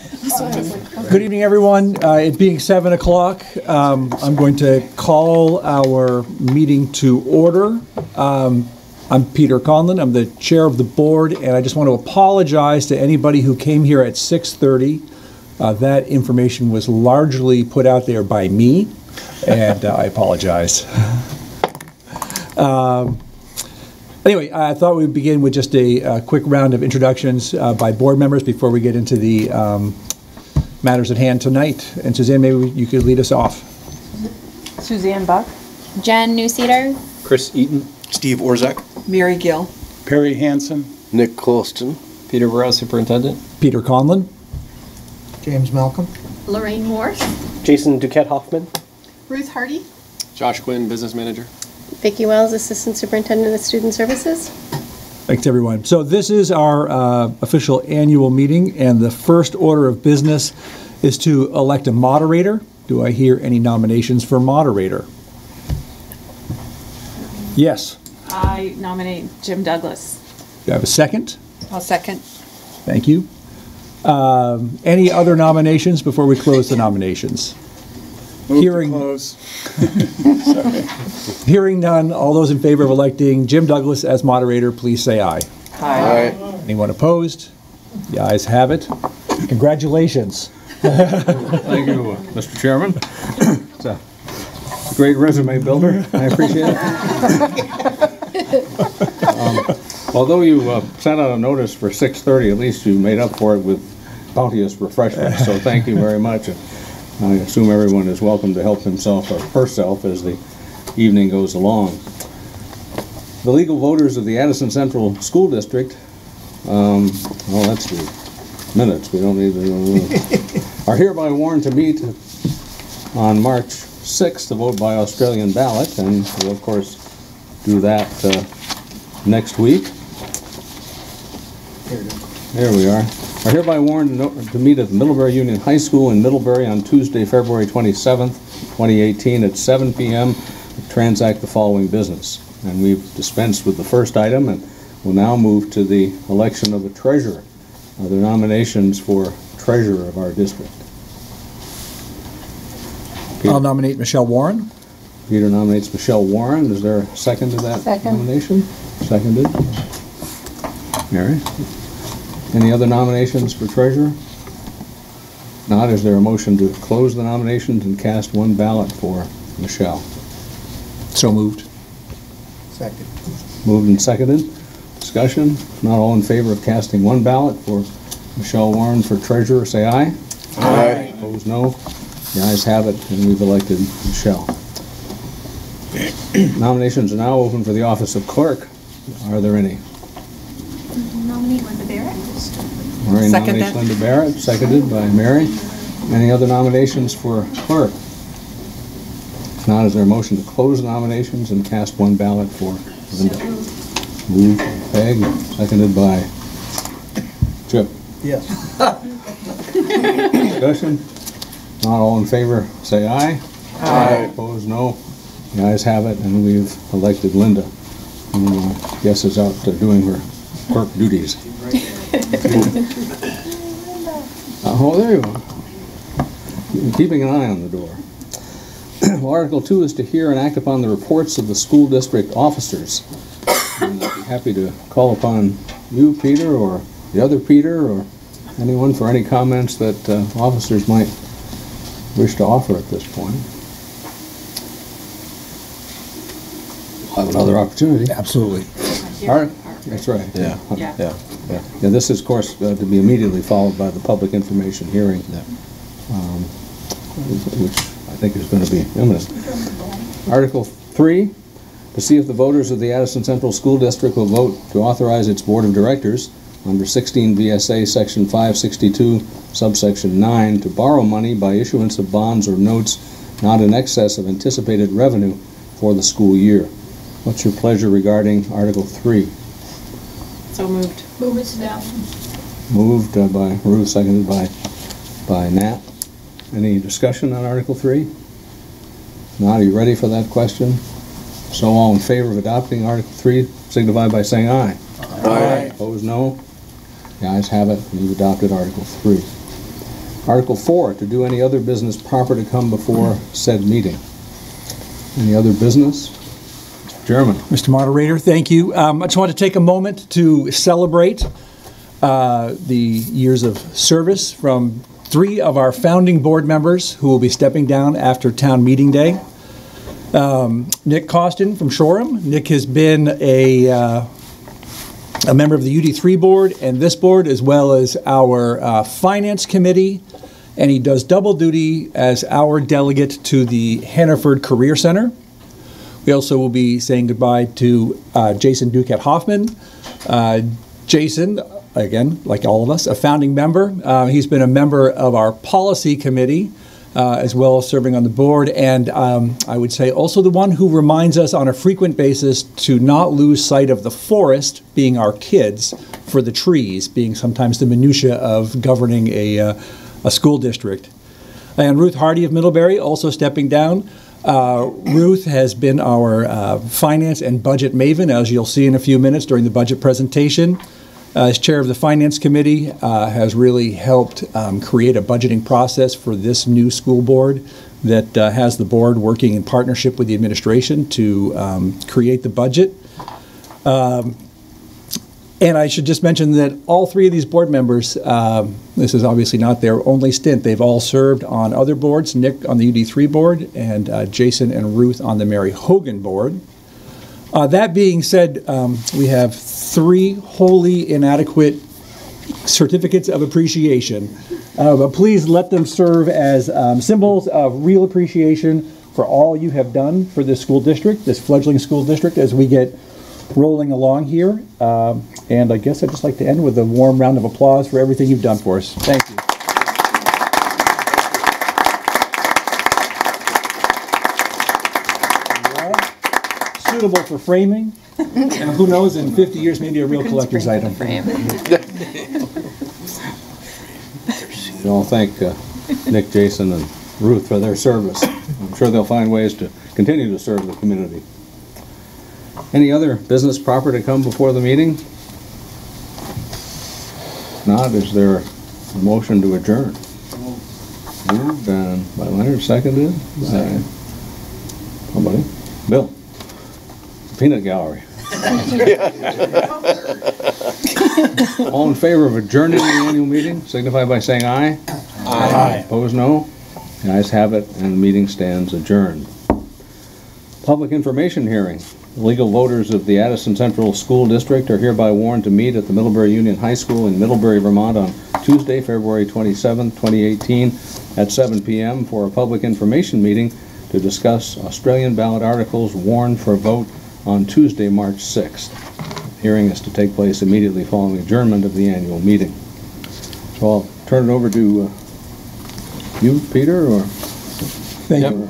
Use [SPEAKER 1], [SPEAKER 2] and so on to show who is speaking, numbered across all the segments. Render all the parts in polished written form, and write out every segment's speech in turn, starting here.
[SPEAKER 1] Good evening, everyone. It being 7 o'clock, I'm going to call our meeting to order. I'm Peter Conlon. I'm the chair of the board, and I just want to apologize to anybody who came here at 6:30. That information was largely put out there by me, and I apologize. Anyway, I thought we'd begin with just a quick round of introductions by board members before we get into the matters at hand tonight. And Suzanne, maybe you could lead us off.
[SPEAKER 2] Suzanne Buck.
[SPEAKER 3] Jen Newseeder.
[SPEAKER 4] Chris Eaton.
[SPEAKER 5] Steve Orzak.
[SPEAKER 2] Mary Gill.
[SPEAKER 6] Perry Hansen.
[SPEAKER 5] Nick Colston.
[SPEAKER 4] Peter Burrow, Superintendent.
[SPEAKER 1] Peter Conlon.
[SPEAKER 7] James Malcolm.
[SPEAKER 3] Lorraine Morse.
[SPEAKER 8] Jason Duquette Hoffman.
[SPEAKER 2] Ruth Hardy.
[SPEAKER 4] Josh Quinn, Business Manager.
[SPEAKER 3] Vicki Wells, Assistant Superintendent of Student Services.
[SPEAKER 1] Thanks, everyone. So this is our official annual meeting, and the first order of business is to elect a moderator. Do I hear any nominations for moderator? Yes.
[SPEAKER 2] I nominate Jim Douglas.
[SPEAKER 1] Do I have a second?
[SPEAKER 2] I'll second.
[SPEAKER 1] Thank you. Any other nominations before we close the nominations?
[SPEAKER 6] Move to close.
[SPEAKER 1] Hearing none, all those in favor of electing Jim Douglas as moderator, please say aye.
[SPEAKER 2] Aye.
[SPEAKER 1] Anyone opposed? The ayes have it. Congratulations.
[SPEAKER 6] Thank you, Mr. Chairman. It's a great resume builder. I appreciate it. Although you sent out a notice for 6:30, at least you made up for it with bounteous refreshments. So thank you very much. I assume everyone is welcome to help himself or herself as the evening goes along. The legal voters of the Addison Central School District, well, that's the minutes, we don't need to, are hereby warned to meet on March 6th to vote by Australian ballot, and we'll of course do that next week. There we are. Are hereby warned to meet at the Middlebury Union High School in Middlebury on Tuesday, February 27th, 2018 at 7 p.m. to transact the following business. And we've dispensed with the first item and will now move to the election of a treasurer. Are there nominations for treasurer of our district? Peter.
[SPEAKER 1] I'll nominate Michelle Warren.
[SPEAKER 6] Peter nominates Michelle Warren. Is there a second to that nomination? Seconded. Mary? Any other nominations for treasurer? Not. Is there a motion to close the nominations and cast one ballot for Michelle?
[SPEAKER 1] So moved.
[SPEAKER 7] Second.
[SPEAKER 6] Moved and seconded. Discussion? If not, all in favor of casting one ballot for Michelle Warren for treasurer, say aye.
[SPEAKER 5] Aye.
[SPEAKER 6] Opposed, no. The ayes have it, and we've elected Michelle. Nominations are now open for the office of clerk. Are there any?
[SPEAKER 3] Nominate Linda Barrett.
[SPEAKER 6] Mary
[SPEAKER 2] Second
[SPEAKER 6] nominates
[SPEAKER 2] that.
[SPEAKER 6] Linda Barrett, seconded by Mary. Any other nominations for clerk? If not, is there a motion to close nominations and cast one ballot for Linda? Moved by Peg, seconded by Chip.
[SPEAKER 7] Yes.
[SPEAKER 6] Discussion? Not all in favor, say aye.
[SPEAKER 5] Aye.
[SPEAKER 6] Opposed, no. The ayes have it, and we've elected Linda, who I guess is out doing her clerk duties. Oh, there you are. Keeping an eye on the door. Well, Article 2 is to hear and act upon the reports of the school district officers. And I'd be happy to call upon you, Peter, or the other Peter, or anyone for any comments that officers might wish to offer at this point. We'll have another opportunity.
[SPEAKER 1] Absolutely.
[SPEAKER 6] All right, that's right.
[SPEAKER 5] Yeah.
[SPEAKER 2] Yeah.
[SPEAKER 5] Yeah.
[SPEAKER 6] Yeah, this is, of course, to be immediately followed by the public information hearing, which I think is going to be imminent. Article 3, to see if the voters of the Addison Central School District will vote to authorize its Board of Directors under 16 VSA Section 562, subsection 9, to borrow money by issuance of bonds or notes not in excess of anticipated revenue for the school year. What's your pleasure regarding Article 3?
[SPEAKER 2] So moved.
[SPEAKER 3] Move it to down.
[SPEAKER 6] Moved by Ruth, seconded by Nat. Any discussion on Article 3? Not, are you ready for that question? So all in favor of adopting Article 3 signify by saying aye.
[SPEAKER 5] Aye.
[SPEAKER 6] Opposed, no. The ayes have it, and you've adopted Article 3. Article 4, to do any other business proper to come before said meeting. Any other business? Mr. Chairman.
[SPEAKER 1] Mr. Moderator, thank you. I just want to take a moment to celebrate the years of service from 3 of our founding board members who will be stepping down after town meeting day. Nick Costin from Shoreham. Nick has been a member of the UD3 board and this board, as well as our finance committee, and he does double duty as our delegate to the Hannaford Career Center. We also will be saying goodbye to Jason Duquette Hoffman. Jason, again, like all of us, a founding member. He's been a member of our policy committee, as well as serving on the board, and I would say also the one who reminds us on a frequent basis to not lose sight of the forest being our kids, for the trees being sometimes the minutia of governing a school district. And Ruth Hardy of Middlebury also stepping down. Ruth has been our finance and budget maven, as you'll see in a few minutes during the budget presentation. As chair of the Finance Committee, has really helped create a budgeting process for this new school board that has the board working in partnership with the administration to create the budget. And I should just mention that all 3 of these board members, this is obviously not their only stint, they've all served on other boards, Nick on the UD3 board, and Jason and Ruth on the Mary Hogan board. That being said, we have 3 wholly inadequate certificates of appreciation, but please let them serve as symbols of real appreciation for all you have done for this school district, this fledgling school district, as we get rolling along here. And I guess I'd just like to end with a warm round of applause for everything you've done for us. Thank you. Suitable for framing, and who knows, in 50 years, maybe a real collector's item.
[SPEAKER 6] We all thank Nick, Jason, and Ruth for their service. I'm sure they'll find ways to continue to serve the community. Any other business proper to come before the meeting? If not, is there a motion to adjourn? Moved by Leonard, seconded by somebody. Bill. Peanut gallery. All in favor of adjourning the annual meeting, signify by saying aye. Aye. Opposed, no. The ayes have it, and the meeting stands adjourned. Public information hearing. Legal voters of the Addison Central School District are hereby warned to meet at the Middlebury Union High School in Middlebury, Vermont on Tuesday, February 27, 2018 at 7 p.m. for a public information meeting to discuss Australian ballot articles warned for vote on Tuesday, March 6th. The hearing is to take place immediately following adjournment of the annual meeting. So I'll turn it over to you, Peter, or?
[SPEAKER 1] Thank you.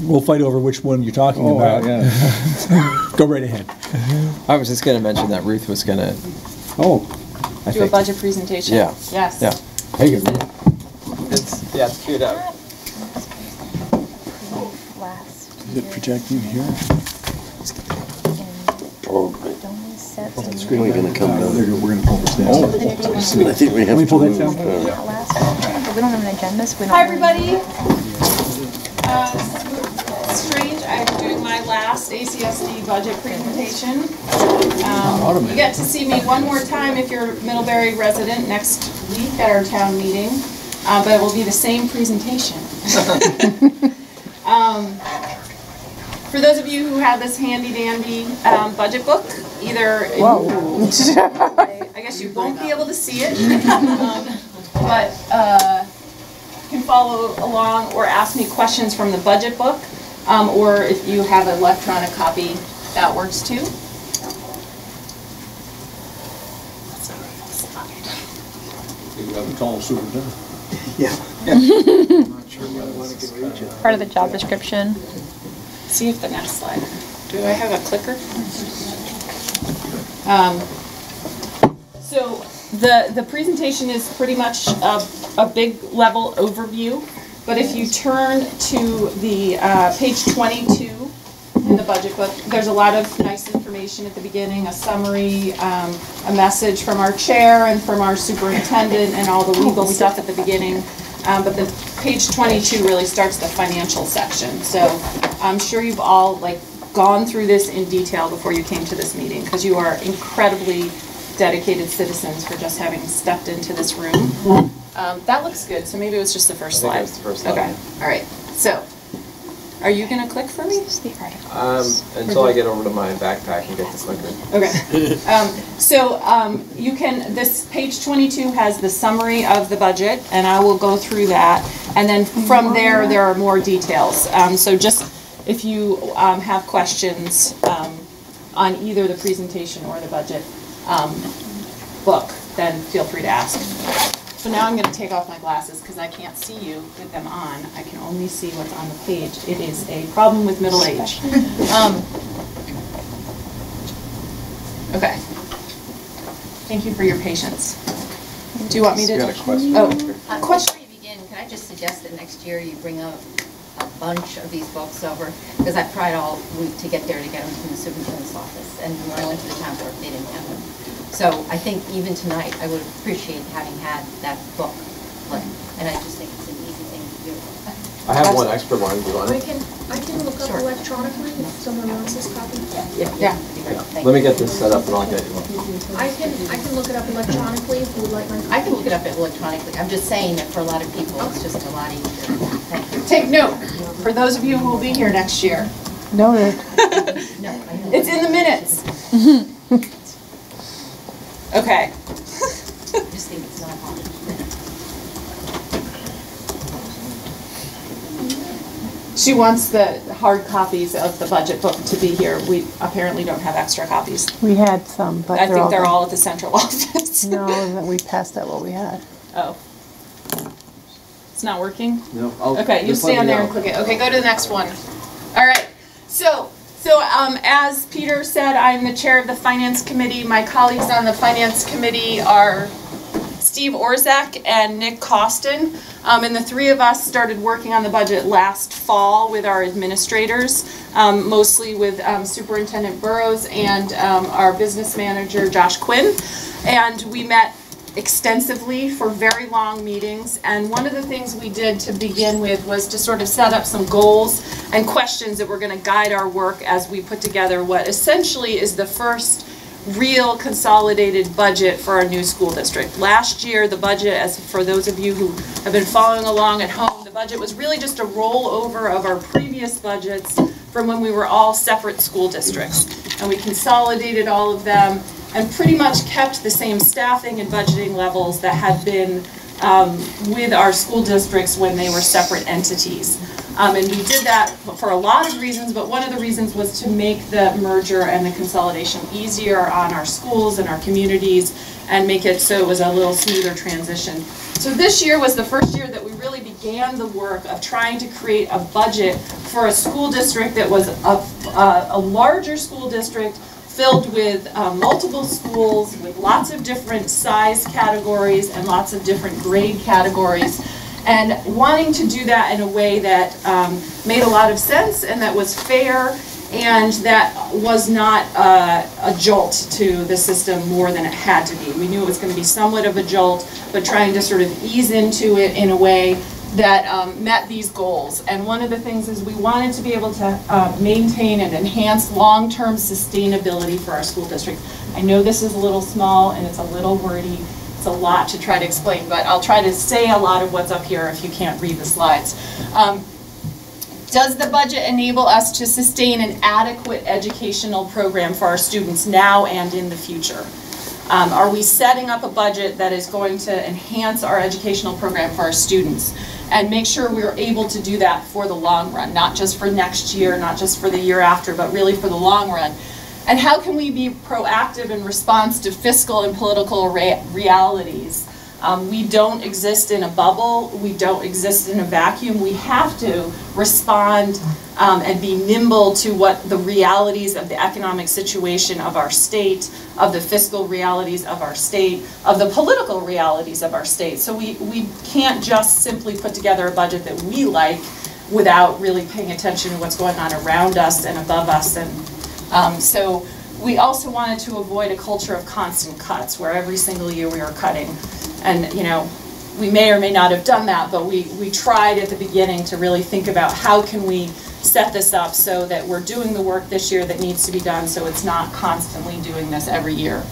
[SPEAKER 1] We'll fight over which one you're talking about.
[SPEAKER 6] Yeah.
[SPEAKER 1] Go right ahead.
[SPEAKER 4] I was just going to mention that Ruth was going to
[SPEAKER 2] Do a budget presentation?
[SPEAKER 4] Yeah.
[SPEAKER 2] Yes.
[SPEAKER 4] Yeah.
[SPEAKER 6] Take it, Ruth.
[SPEAKER 4] It's queued up.
[SPEAKER 5] Is it projecting here?
[SPEAKER 3] The
[SPEAKER 5] Screen only gonna come down.
[SPEAKER 1] We're going to pull this down.
[SPEAKER 5] I think we have
[SPEAKER 1] Can we pull
[SPEAKER 5] to
[SPEAKER 1] that
[SPEAKER 5] move.
[SPEAKER 1] down?
[SPEAKER 3] We don't have an agenda, so we don't.
[SPEAKER 2] Hi, everybody. It's strange, I'm doing my last ACSD budget presentation. You get to see me one more time if you're a Middlebury resident next week at our town meeting, but it will be the same presentation. For those of you who have this handy-dandy budget book, either I guess you won't be able to see it, but you can follow along or ask me questions from the budget book, or if you have an electronic copy, that works too.
[SPEAKER 6] You have a tall superintendent.
[SPEAKER 3] Part of the job description.
[SPEAKER 2] See if the next slide. Do I have a clicker? So the presentation is pretty much a big level overview, but if you turn to the page 22 in the budget book, there's a lot of nice information presentation at the beginning, a summary, a message from our chair and from our superintendent, and all the legal stuff at the beginning. But the page 22 really starts the financial section. So I'm sure you've all gone through this in detail before you came to this meeting, because you are incredibly dedicated citizens for just having stepped into this room. That looks good, so maybe it was just the first slide.
[SPEAKER 4] It's the first slide.
[SPEAKER 2] Okay, all right. So, are you gonna click for me?
[SPEAKER 4] Until I get over to my backpack and get the clicker.
[SPEAKER 2] Okay. You can, this page 22 has the summary of the budget, and I will go through that. And then from there are more details. So just, if you have questions on either the presentation or the budget book, then feel free to ask. So now I'm going to take off my glasses because I can't see you with them on. I can only see what's on the page. It is a problem with middle age. Okay. Thank you for your patience. Do you want me to?
[SPEAKER 4] You got a question?
[SPEAKER 2] Question.
[SPEAKER 9] Before you begin, can I just suggest that next year you bring a bunch of these books over? Because I've tried all week to get there to get them from the superintendent's office. And when I went to the town clerk, they didn't have them. So I think even tonight, I would appreciate having had that book. And I just think it's an easy thing to do.
[SPEAKER 4] I have one extra one. Do you want
[SPEAKER 10] I
[SPEAKER 4] it?
[SPEAKER 10] can look up electronically if someone wants this copy.
[SPEAKER 2] Yeah.
[SPEAKER 4] Let me get this set up and I'll get you one.
[SPEAKER 10] I can look it up electronically if you would like my copy.
[SPEAKER 9] I can look it up electronically. I'm just saying that for a lot of people, it's just a lot easier. Thank you.
[SPEAKER 2] Take note, for those of you who will be here next year.
[SPEAKER 3] Noted.
[SPEAKER 9] No, I know.
[SPEAKER 2] It's in the minutes. Okay.
[SPEAKER 9] I just think it's not hard.
[SPEAKER 2] She wants the hard copies of the budget book to be here. We apparently don't have extra copies.
[SPEAKER 3] We had some, but
[SPEAKER 2] I think they're all at the central office.
[SPEAKER 3] No, we passed out what we had.
[SPEAKER 2] Oh. It's not working?
[SPEAKER 4] No.
[SPEAKER 2] Okay, you stand there and click it. Okay, go to the next one. All right. So as Peter said, I'm the chair of the Finance Committee. My colleagues on the Finance Committee are Steve Orzak and Nick Costin. And the three of us started working on the budget last fall with our administrators, mostly with Superintendent Burrows and our business manager, Josh Quinn. And we met extensively for very long meetings, and one of the things we did to begin with was to sort of set up some goals and questions that were going to guide our work as we put together what essentially is the first real consolidated budget for our new school district. Last year, the budget, as for those of you who have been following along at home, the budget was really just a rollover of our previous budgets from when we were all separate school districts, and we consolidated all of them and pretty much kept the same staffing and budgeting levels that had been with our school districts when they were separate entities. And we did that for a lot of reasons, but one of the reasons was to make the merger and the consolidation easier on our schools and our communities and make it so it was a little smoother transition. So this year was the first year that we really began the work of trying to create a budget for a school district that was a larger school district filled with multiple schools with lots of different size categories and lots of different grade categories, and wanting to do that in a way that made a lot of sense and that was fair and that was not a jolt to the system more than it had to be. We knew it was going to be somewhat of a jolt, but trying to sort of ease into it in a way that met these goals. And one of the things is we wanted to be able to maintain and enhance long-term sustainability for our school district. I know this is a little small and it's a little wordy. It's a lot to try to explain, but I'll try to say a lot of what's up here if you can't read the slides. Does the budget enable us to sustain an adequate educational program for our students now and in the future? Are we setting up a budget that is going to enhance our educational program for our students and make sure we're able to do that for the long run, not just for next year, not just for the year after, but really for the long run? And how can we be proactive in response to fiscal and political realities? We don't exist in a bubble. We don't exist in a vacuum. We have to respond and be nimble to what the realities of the economic situation of our state, of the fiscal realities of our state, of the political realities of our state. So we can't just simply put together a budget that we like without really paying attention to what's going on around us and above us. And so We also wanted to avoid a culture of constant cuts, where every single year we were cutting. And, you know, we may or may not have done that, but we tried at the beginning to really think about how can we set this up so that we're doing the work this year that needs to be done, so it's not constantly doing this every year.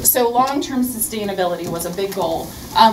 [SPEAKER 2] So long-term sustainability was a big goal.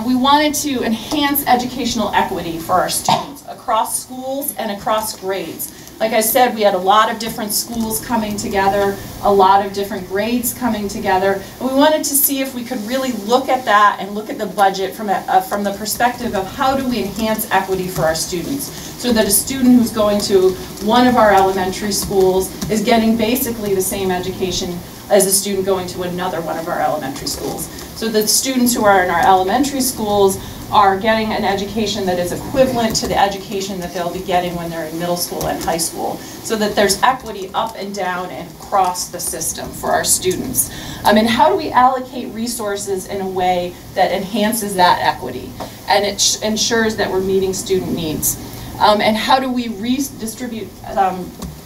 [SPEAKER 2] We wanted to enhance educational equity for our students across schools and across grades. Like I said, we had a lot of different schools coming together, a lot of different grades coming together, and we wanted to see if we could really look at that and look at the budget from the perspective of how do we enhance equity for our students, so that a student who's going to one of our elementary schools is getting basically the same education as a student going to another one of our elementary schools. So the students who are in our elementary schools are getting an education that is equivalent to the education that they'll be getting when they're in middle school and high school, so that there's equity up and down and across the system for our students. And how do we allocate resources in a way that enhances that equity and it ensures that we're meeting student needs? And how do we redistribute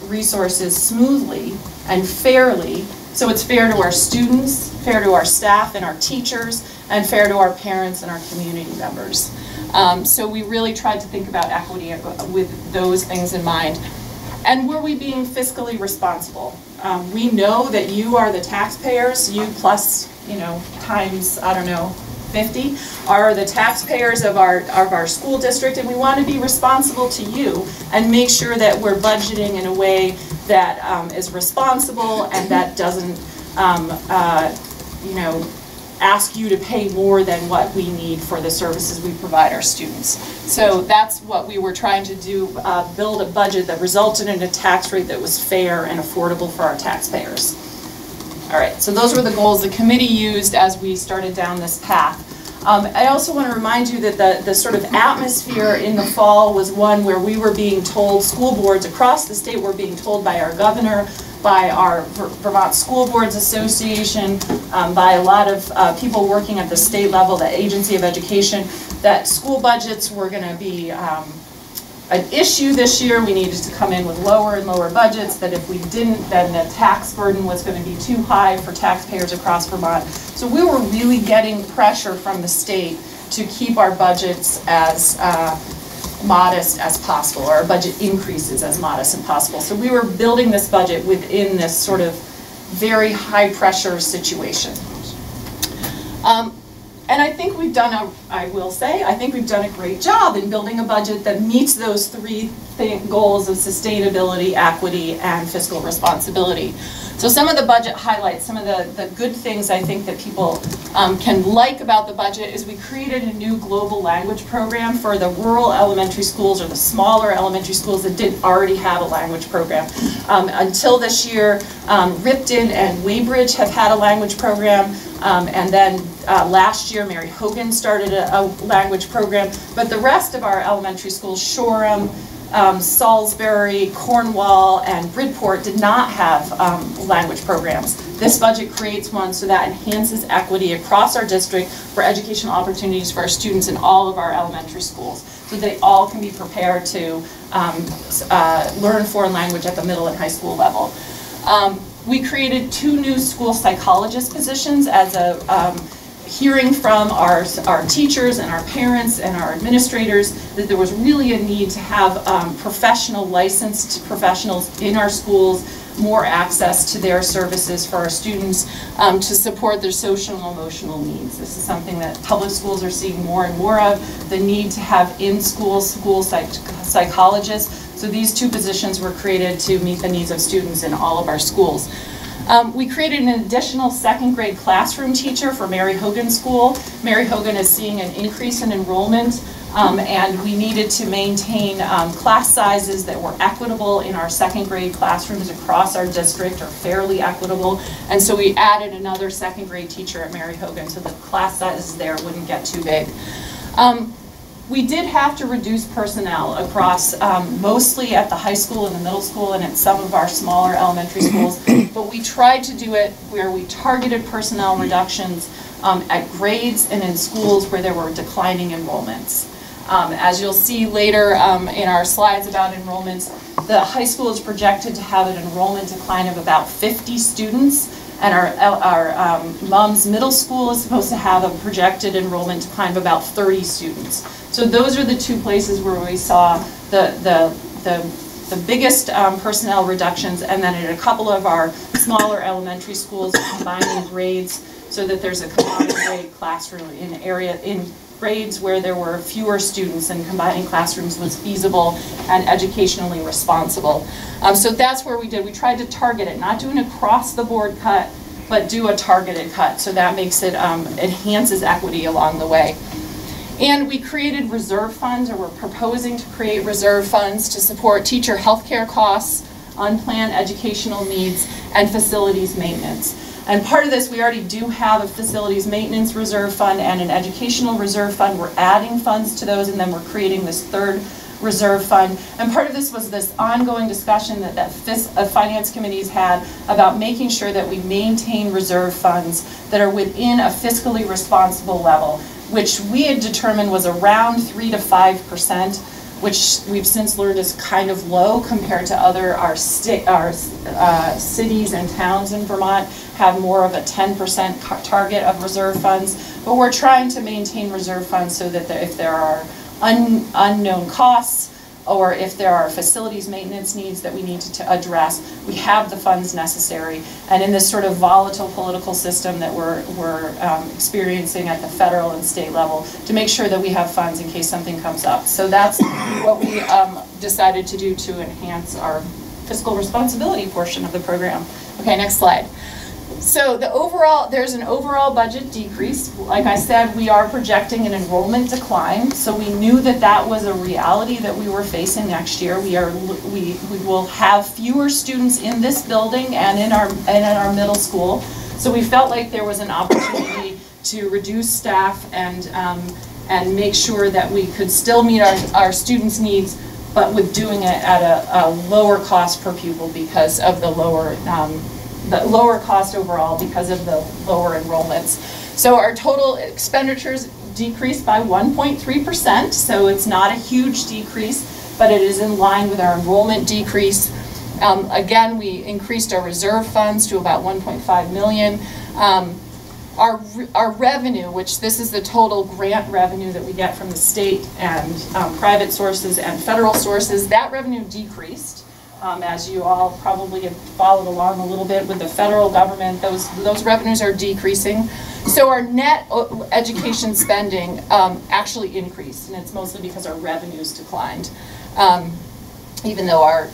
[SPEAKER 2] resources smoothly and fairly, so it's fair to our students, fair to our staff and our teachers, and fair to our parents and our community members. So we really tried to think about equity with those things in mind. And were we being fiscally responsible? We know that you are the taxpayers, you plus, you know, times, I don't know, 50, are the taxpayers of our school district, and we want to be responsible to you and make sure that we're budgeting in a way that is responsible and that doesn't, you know, ask you to pay more than what we need for the services we provide our students. So that's what we were trying to do, build a budget that resulted in a tax rate that was fair and affordable for our taxpayers. All right, so those were the goals the committee used as we started down this path. I also want to remind you that the sort of atmosphere in the fall was one where we were being told, school boards across the state were being told by our governor, by our Vermont School Boards Association, by a lot of people working at the state level, the Agency of Education, that school budgets were going to be an issue this year. We needed to come in with lower and lower budgets, that if we didn't, then the tax burden was going to be too high for taxpayers across Vermont. So we were really getting pressure from the state to keep our budgets as modest as possible, or our budget increases as modest as possible. So we were building this budget within this sort of very high pressure situation. And I think we've done I will say, I think we've done a great job in building a budget that meets those three goals of sustainability, equity, and fiscal responsibility. So some of the budget highlights, some of the good things I think that people can like about the budget is we created a new global language program for the rural elementary schools, or the smaller elementary schools that didn't already have a language program. Until this year, Ripton and Weybridge have had a language program, and then last year Mary Hogan started a language program, but the rest of our elementary schools, Shoreham, Salisbury, Cornwall, and Bridport did not have language programs. This budget creates one, so that enhances equity across our district for educational opportunities for our students in all of our elementary schools, so they all can be prepared to learn foreign language at the middle and high school level. We created 2 new school psychologist positions as a hearing from our teachers and our parents and our administrators that there was really a need to have professional, licensed professionals in our schools, more access to their services for our students to support their social and emotional needs. This is something that public schools are seeing more and more of, the need to have in-school psychologists. So these 2 positions were created to meet the needs of students in all of our schools. We created an additional 2nd grade classroom teacher for Mary Hogan School. Mary Hogan is seeing an increase in enrollment, and we needed to maintain class sizes that were equitable in our 2nd grade classrooms across our district, or fairly equitable. And so we added another 2nd grade teacher at Mary Hogan so the class sizes there wouldn't get too big. We did have to reduce personnel across, mostly at the high school and the middle school and at some of our smaller elementary schools, but we tried to do it where we targeted personnel reductions at grades and in schools where there were declining enrollments. As you'll see later in our slides about enrollments, the high school is projected to have an enrollment decline of about 50 students, and our MUM's middle school is supposed to have a projected enrollment decline of about 30 students. So those are the two places where we saw the biggest personnel reductions, and then at a couple of our smaller elementary schools, combining grades so that there's a combined grade classroom in grades where there were fewer students, and combining classrooms was feasible and educationally responsible. So that's where we tried to target it, not do an across the board cut, but do a targeted cut. So that makes it, enhances equity along the way. And we created reserve funds, or we're proposing to create reserve funds to support teacher healthcare costs, unplanned educational needs, and facilities maintenance. And part of this, we already do have a facilities maintenance reserve fund and an educational reserve fund. We're adding funds to those, and then we're creating this third reserve fund. And part of this was this ongoing discussion that finance committees had about making sure that we maintain reserve funds that are within a fiscally responsible level, which we had determined was around 3 to 5%, which we've since learned is kind of low compared to our cities and towns in Vermont have more of a 10% target of reserve funds. But we're trying to maintain reserve funds so that if there are unknown costs, or if there are facilities maintenance needs that we need to address, we have the funds necessary. And in this sort of volatile political system that we're experiencing at the federal and state level, to make sure that we have funds in case something comes up. So that's what we decided to do to enhance our fiscal responsibility portion of the program. Okay, next slide. So there's an overall budget decrease. Like I said, we are projecting an enrollment decline. So we knew that that was a reality that we were facing next year. We will have fewer students in this building and in our middle school. So we felt like there was an opportunity to reduce staff and make sure that we could still meet our students' needs, but with doing it at a lower cost per pupil because of the lower cost overall because of the lower enrollments. So our total expenditures decreased by 1.3%, so it's not a huge decrease, but it is in line with our enrollment decrease. Again, we increased our reserve funds to about 1.5 million. Our revenue, which this is the total grant revenue that we get from the state and private sources and federal sources, that revenue decreased. As you all probably have followed along a little bit with the federal government, those revenues are decreasing. So our net education spending actually increased, and it's mostly because our revenues declined, even though our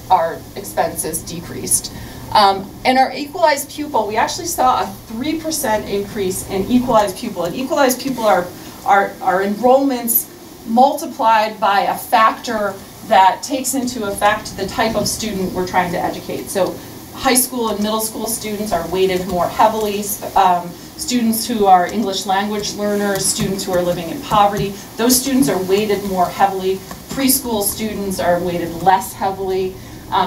[SPEAKER 2] expenses decreased. And our equalized pupil, we actually saw a 3% increase in equalized pupil. And equalized pupil are enrollments multiplied by a factor that takes into effect the type of student we're trying to educate. So high school and middle school students are weighted more heavily. Students who are English language learners, students who are living in poverty, those students are weighted more heavily. Preschool students are weighted less heavily.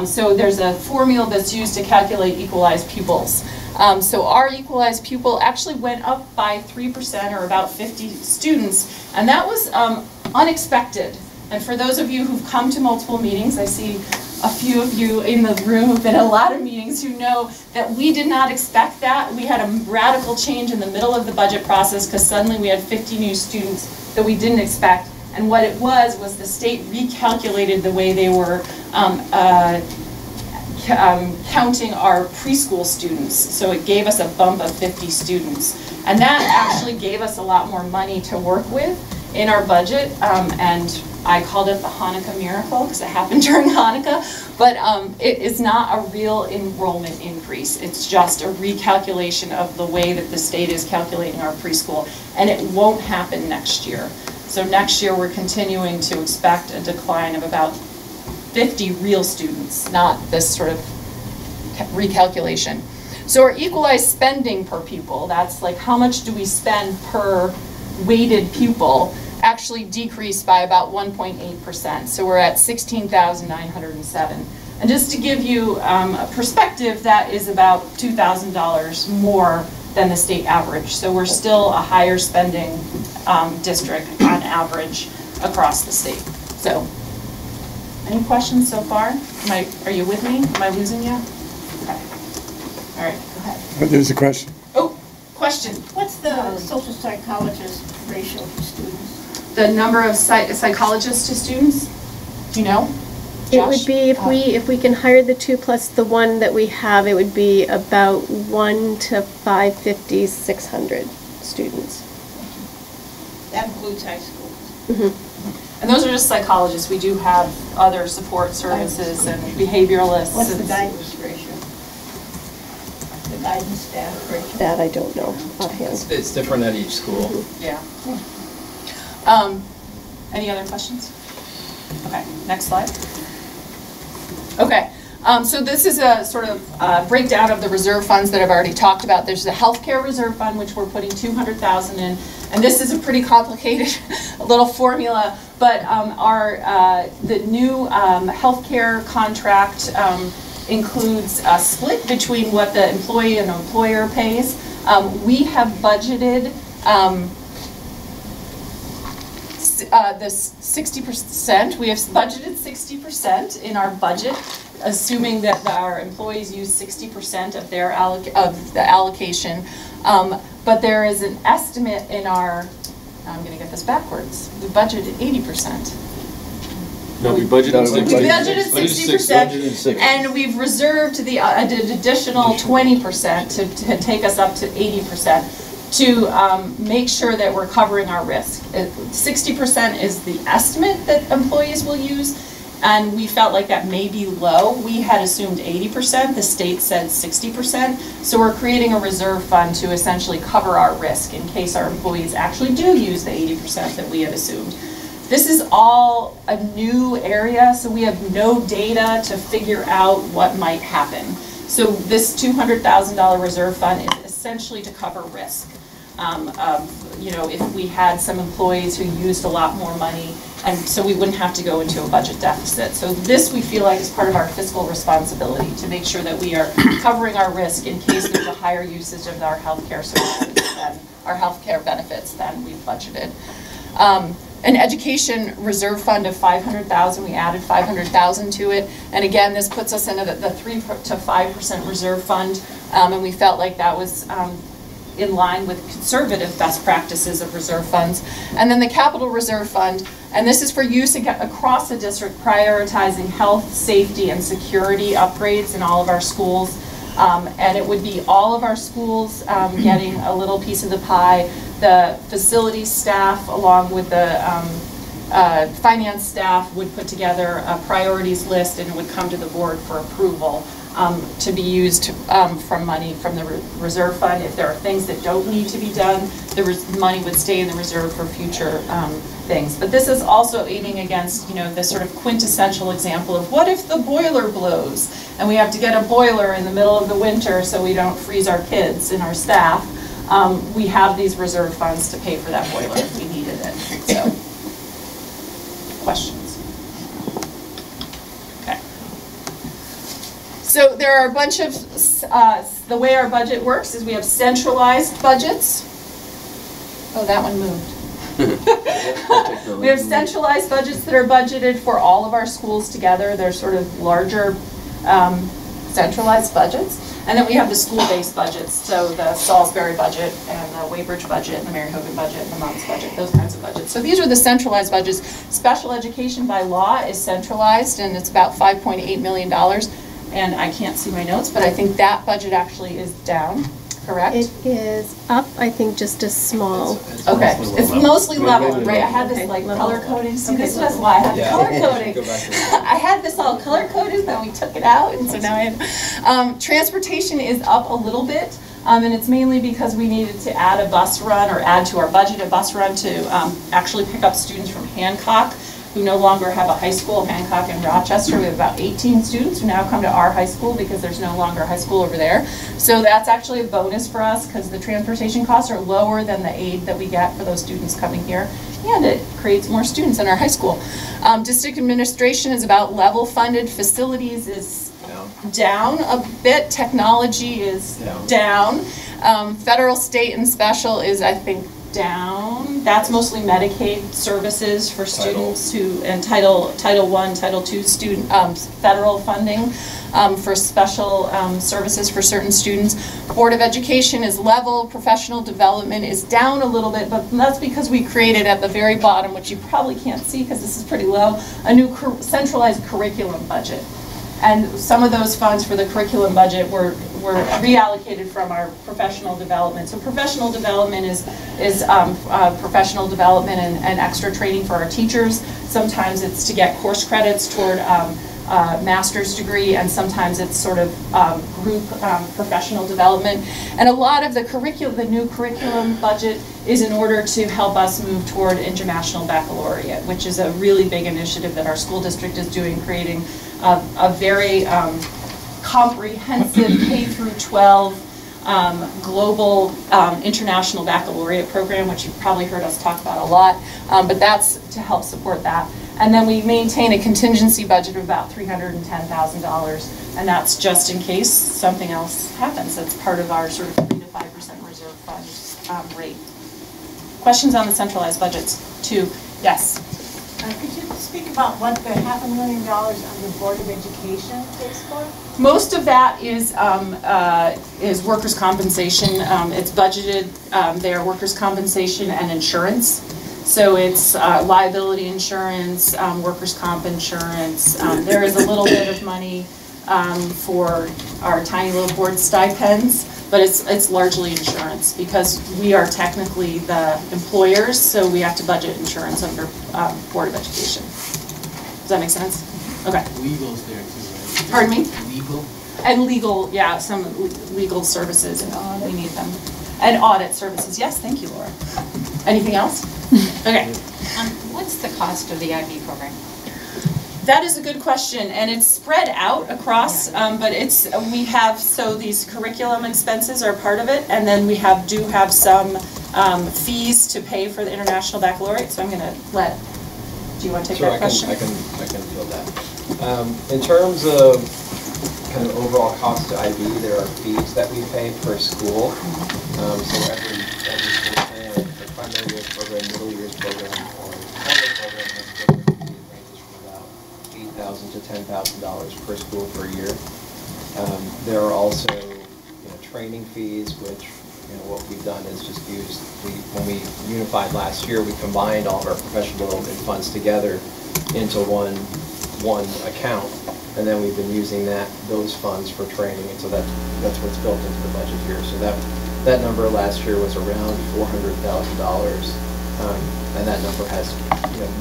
[SPEAKER 2] So there's a formula that's used to calculate equalized pupils. So our equalized pupil actually went up by 3%, or about 50 students, and that was unexpected. And for those of you who've come to multiple meetings, I see a few of you in the room who've been at a lot of meetings who know that we did not expect that. We had a radical change in the middle of the budget process because suddenly we had 50 new students that we didn't expect. And what it was the state recalculated the way they were counting our preschool students. So it gave us a bump of 50 students. And that actually gave us a lot more money to work with in our budget. And I called it the Hanukkah miracle because it happened during Hanukkah. But it is not a real enrollment increase. It's just a recalculation of the way that the state is calculating our preschool. And it won't happen next year. So next year we're continuing to expect a decline of about 50 real students, not this sort of recalculation. So our equalized spending per pupil, that's like how much do we spend per weighted pupil, actually decreased by about 1.8%. So we're at $16,907. And just to give you a perspective, that is about $2,000 more than the state average. So we're still a higher spending district on average across the state. So, any questions so far? Are you with me? Am I losing you? Okay. All right, go ahead.
[SPEAKER 5] There's a question.
[SPEAKER 2] Oh, question.
[SPEAKER 10] What's the social psychologist ratio for students?
[SPEAKER 2] The number of psychologists to students? Do you know?
[SPEAKER 3] It
[SPEAKER 2] Josh?
[SPEAKER 3] would be, if we can hire the 2 plus the 1 that we have, it would be about 1 to 550, 600 students.
[SPEAKER 10] That includes high school.
[SPEAKER 3] Mm-hmm.
[SPEAKER 2] And those are just psychologists. We do have other support services and behavioralists.
[SPEAKER 10] What's the guidance ratio? The guidance staff ratio?
[SPEAKER 3] That I don't know offhand.
[SPEAKER 4] It's different at each school.
[SPEAKER 2] Yeah. Any other questions? Okay, next slide. Okay, so this is a sort of breakdown of the reserve funds that I've already talked about. There's the healthcare reserve fund, which we're putting $200,000 in, and this is a pretty complicated little formula, but the new healthcare contract includes a split between what the employee and employer pays. We have budgeted the 60%. We have budgeted 60% in our budget, assuming that our employees use 60% of their the allocation. But there is an estimate in our. I'm going to get this backwards. We budgeted 80%.
[SPEAKER 4] No, we budgeted 60%.
[SPEAKER 2] We budgeted 60%, and we've reserved the additional 20% to take us up to 80%. To make sure that we're covering our risk. 60% is the estimate that employees will use, and we felt like that may be low. We had assumed 80%, the state said 60%, so we're creating a reserve fund to essentially cover our risk in case our employees actually do use the 80% that we had assumed. This is all a new area, so we have no data to figure out what might happen. So this $200,000 reserve fund is essentially to cover risk. If we had some employees who used a lot more money, and so we wouldn't have to go into a budget deficit. So this we feel like is part of our fiscal responsibility to make sure that we are covering our risk in case there's a higher usage of our healthcare services than our healthcare benefits than we've budgeted. An education reserve fund of $500,000, we added $500,000 to it, and again, this puts us into the 3 to 5% reserve fund, and we felt like that was in line with conservative best practices of reserve funds. And then the capital reserve fund, and this is for use across the district, prioritizing health, safety, and security upgrades in all of our schools. And it would be all of our schools getting a little piece of the pie. The facilities staff, along with the finance staff, would put together a priorities list, and it would come to the board for approval to be used from money from the reserve fund. If there are things that don't need to be done, the money would stay in the reserve for future things. But this is also aiming against, this sort of quintessential example of what if the boiler blows and we have to get a boiler in the middle of the winter so we don't freeze our kids and our staff. We have these reserve funds to pay for that boiler if we needed it. So, questions? Okay. So there are a bunch of, the way our budget works is we have centralized budgets. Oh, that one moved. We have centralized budgets that are budgeted for all of our schools together. They're sort of larger centralized budgets. And then we have the school-based budgets, so the Salisbury budget and the Weybridge budget and the Mary Hogan budget and the Mounts budget, those kinds of budgets. So these are the centralized budgets. Special education by law is centralized, and it's about $5.8 million. And I can't see my notes, but I think that budget actually is down, correct?
[SPEAKER 3] It is up, I think, just a small.
[SPEAKER 2] Okay, it's mostly level, right? I had this like color coding. See, this is why I had the color coding. I had this all color coded, then we took it out, and so now I have. Transportation is up a little bit, and it's mainly because we needed to add a bus run or add to our budget a bus run to actually pick up students from Hancock who no longer have a high school, Hancock and Rochester. We have about 18 students who now come to our high school because there's no longer a high school over there. So that's actually a bonus for us because the transportation costs are lower than the aid that we get for those students coming here, and it creates more students in our high school. District administration is about level funded. Facilities is down a bit. Technology is down. Federal, state, and special is, I think, down. That's mostly Medicaid services for students who, and Title I, Title II student, federal funding for special services for certain students. Board of Education is level, professional development is down a little bit, but that's because we created at the very bottom, which you probably can't see because this is pretty low, a new centralized curriculum budget. And some of those funds for the curriculum budget were reallocated from our professional development. So professional development is professional development and extra training for our teachers. Sometimes it's to get course credits toward master's degree, and sometimes it's sort of group professional development. And a lot of the new curriculum budget is in order to help us move toward international baccalaureate, which is a really big initiative that our school district is doing, creating a very comprehensive K through 12 global international baccalaureate program, which you've probably heard us talk about a lot, but that's to help support that. And then we maintain a contingency budget of about $310,000, and that's just in case something else happens. That's part of our sort of 3 to 5% reserve fund rate. Questions on the centralized budgets? 2, yes.
[SPEAKER 10] Could you speak about what the $500,000 on the Board of Education pays for?
[SPEAKER 2] Most of that is workers' compensation. It's budgeted there, workers' compensation and insurance. So it's liability insurance, workers' comp insurance. There is a little bit of money for our tiny little board stipends, but it's largely insurance because we are technically the employers, so we have to budget insurance under Board of Education. Does that make sense? Okay.
[SPEAKER 11] Legal's there too, right?
[SPEAKER 2] Pardon me?
[SPEAKER 11] Legal?
[SPEAKER 2] And legal, yeah, some legal services, and we need them. And audit services, yes, thank you, Laura. Anything else? Okay.
[SPEAKER 9] What's the cost of the IB program?
[SPEAKER 2] That is a good question, and it's spread out across, but we have, so these curriculum expenses are part of it, and then we do have some fees to pay for the International Baccalaureate, so I'm going to do you want to take that question?
[SPEAKER 4] I can field that. In terms of kind of overall cost to IB, there are fees that we pay per school. So every school plan, the primary years program, middle years program, or higher program has different fees, ranges from about $8,000 to $10,000 per school per year. There are also training fees, which what we've done is just used, when we unified last year, we combined all of our professional development funds together into one account, and then we've been using those funds for training, and so that's what's built into the budget here. So that number last year was around $400,000, and that number has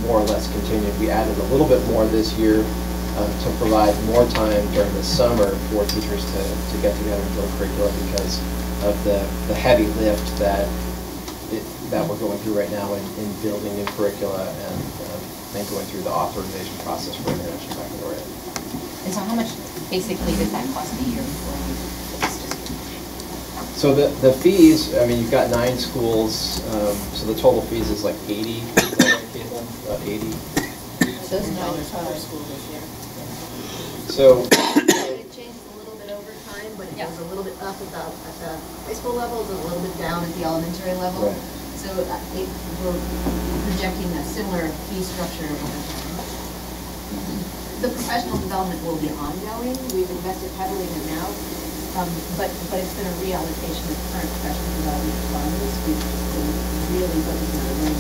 [SPEAKER 4] more or less continued. We added a little bit more this year to provide more time during the summer for teachers to get together and build curricula because of the heavy lift that we're going through right now in building new curricula and going through the authorization process for International Baccalaureate.
[SPEAKER 9] And so how much basically does that cost a year for this district?
[SPEAKER 4] So the fees, I mean, you've got 9 schools, so the total fees is like 80, about 80.
[SPEAKER 9] So those $9 per school this year.
[SPEAKER 4] So
[SPEAKER 12] It changed a little bit over time, but it was a little bit up at the high school level, it was a little bit down at the elementary level.
[SPEAKER 4] Right.
[SPEAKER 12] So we're projecting a similar fee structure over time. The professional development will be ongoing. We've invested heavily in it now, but it's been a reallocation of current professional development funds. We've been really focusing on learning.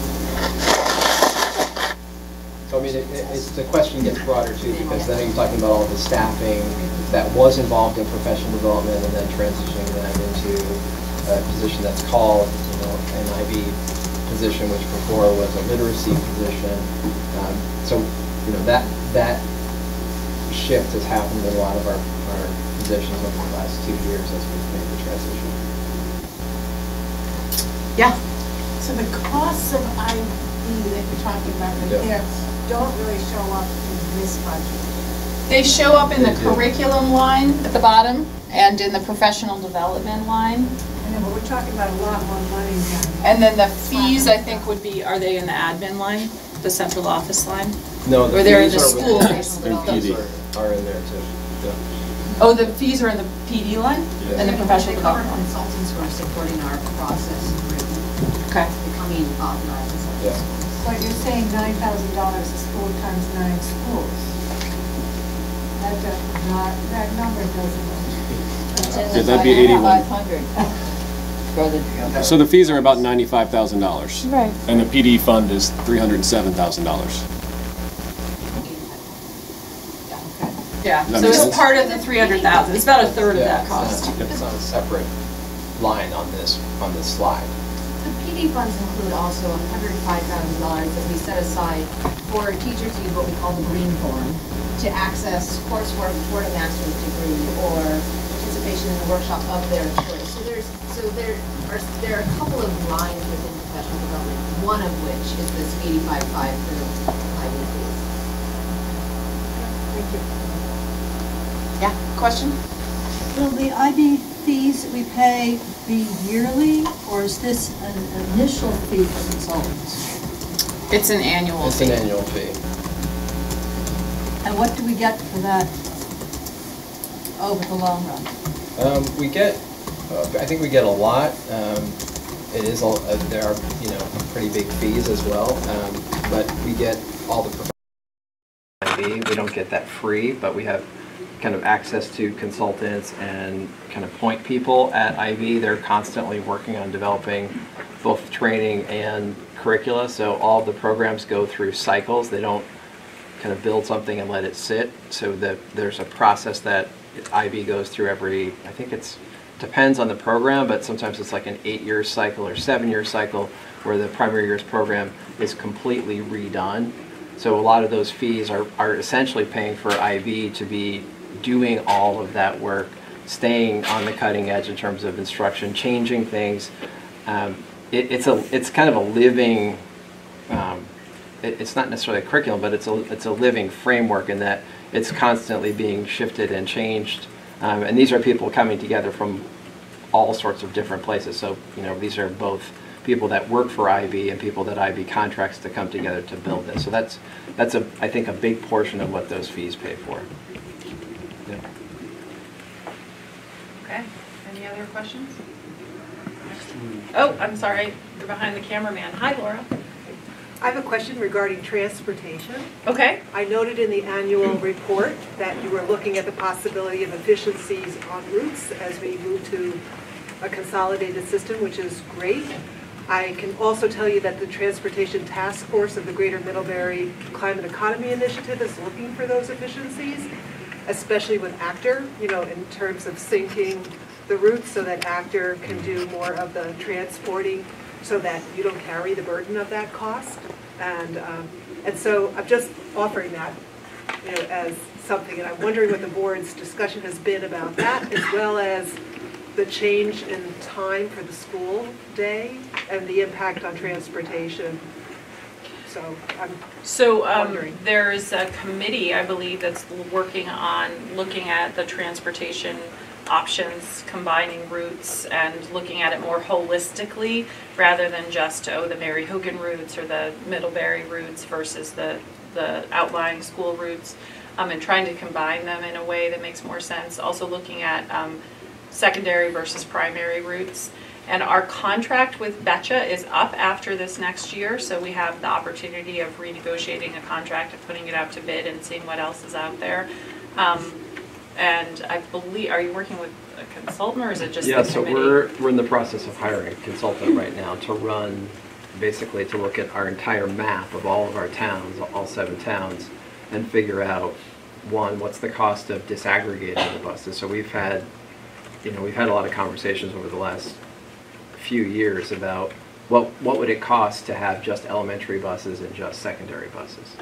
[SPEAKER 4] So I mean, the question gets broader too, because then you're talking about all the staffing that was involved in professional development and then transitioning that into a position that's called, an IB position, which before was a literacy position. So that shift has happened in a lot of our positions over the last 2 years as we've made the transition.
[SPEAKER 2] Yeah.
[SPEAKER 10] So the costs of IB that you're talking about right there don't really show up in this budget.
[SPEAKER 2] They show up in the curriculum line at the bottom and in the professional development line.
[SPEAKER 10] I know, but we're talking about a lot more money than.
[SPEAKER 2] And then the fees, I think, are they in the admin line, the central office line?
[SPEAKER 4] No, the
[SPEAKER 2] or they're in
[SPEAKER 4] fees
[SPEAKER 2] the school.
[SPEAKER 4] are in there too. Yeah.
[SPEAKER 2] Oh, the fees are in the PD line and the professional
[SPEAKER 12] They cover
[SPEAKER 2] development line.
[SPEAKER 12] consultants who are supporting our process through
[SPEAKER 2] Okay.
[SPEAKER 12] becoming authorized consultants.
[SPEAKER 10] But you're saying $9,000 a school times 9 schools. That does not, that number doesn't.
[SPEAKER 11] Yeah, that'd be 81.
[SPEAKER 12] 500.
[SPEAKER 11] So the fees are about $95,000.
[SPEAKER 10] Right.
[SPEAKER 11] And the PD fund is $307,000.
[SPEAKER 2] Yeah,
[SPEAKER 11] that
[SPEAKER 2] so
[SPEAKER 11] make
[SPEAKER 2] it's
[SPEAKER 11] sense?
[SPEAKER 2] part of the 300,000. It's about a third of that cost.
[SPEAKER 4] It's on a separate line on this slide.
[SPEAKER 12] The PD funds include also $105,000 that we set aside for teachers to use what we call the green form to access coursework toward a master's degree or participation in a workshop of their choice. So there are a couple of lines within professional development, one of which is this 85.5 for IB fees.
[SPEAKER 10] Thank you.
[SPEAKER 2] Yeah, question?
[SPEAKER 13] Will the IB fees we pay be yearly, or is this an initial fee for consultants?
[SPEAKER 2] It's an annual
[SPEAKER 4] It's
[SPEAKER 2] fee.
[SPEAKER 4] an annual fee.
[SPEAKER 13] And what do we get for that over the long run?
[SPEAKER 4] We get, I think we get a lot. It is, there are, pretty big fees as well, but we get all the professional IB. We don't get that free, but we have kind of access to consultants and kind of point people at IB. They're constantly working on developing both training and curricula, so all the programs go through cycles. They don't kind of build something and let it sit, so that there's a process that IB goes through every, I think it's, depends on the program, but sometimes it's like an 8-year cycle or 7-year cycle where the primary years program is completely redone. So a lot of those fees are essentially paying for IB to be doing all of that work, staying on the cutting edge in terms of instruction, changing things. It's kind of a living, it's not necessarily a curriculum, but it's a living framework in that it's constantly being shifted and changed. And these are people coming together from all sorts of different places. So, these are both people that work for IB and people that IB contracts to come together to build this. So that's I think a big portion of what those fees pay for. Yeah.
[SPEAKER 2] Okay, any other questions? Oh, I'm sorry, you're behind the cameraman. Hi, Laura.
[SPEAKER 14] I have a question regarding transportation.
[SPEAKER 2] Okay.
[SPEAKER 14] I noted in the annual report that you were looking at the possibility of efficiencies on routes as we move to a consolidated system, which is great. I can also tell you that the Transportation Task Force of the Greater Middlebury Climate Economy Initiative is looking for those efficiencies, especially with Actor, in terms of syncing the routes so that Actor can do more of the transporting so that you don't carry the burden of that cost. And so I'm just offering that, as something, and I'm wondering what the board's discussion has been about that, as well as the change in time for the school day and the impact on transportation. So I'm wondering.
[SPEAKER 2] There's a committee, I believe, that's working on looking at the transportation options, combining routes and looking at it more holistically rather than just, the Mary Hogan routes or the Middlebury routes versus the outlying school routes, and trying to combine them in a way that makes more sense. Also looking at secondary versus primary routes. And our contract with Betcha is up after this next year, so we have the opportunity of renegotiating a contract and putting it out to bid and seeing what else is out there. And I believe, are you working with a consultant or is it just the committee?
[SPEAKER 4] Yeah, so we're in the process of hiring a consultant right now to run, basically to look at our entire map of all of our towns, all 7 towns, and figure out, one, what's the cost of disaggregating the buses. So we've had a lot of conversations over the last few years about what would it cost to have just elementary buses and just secondary buses.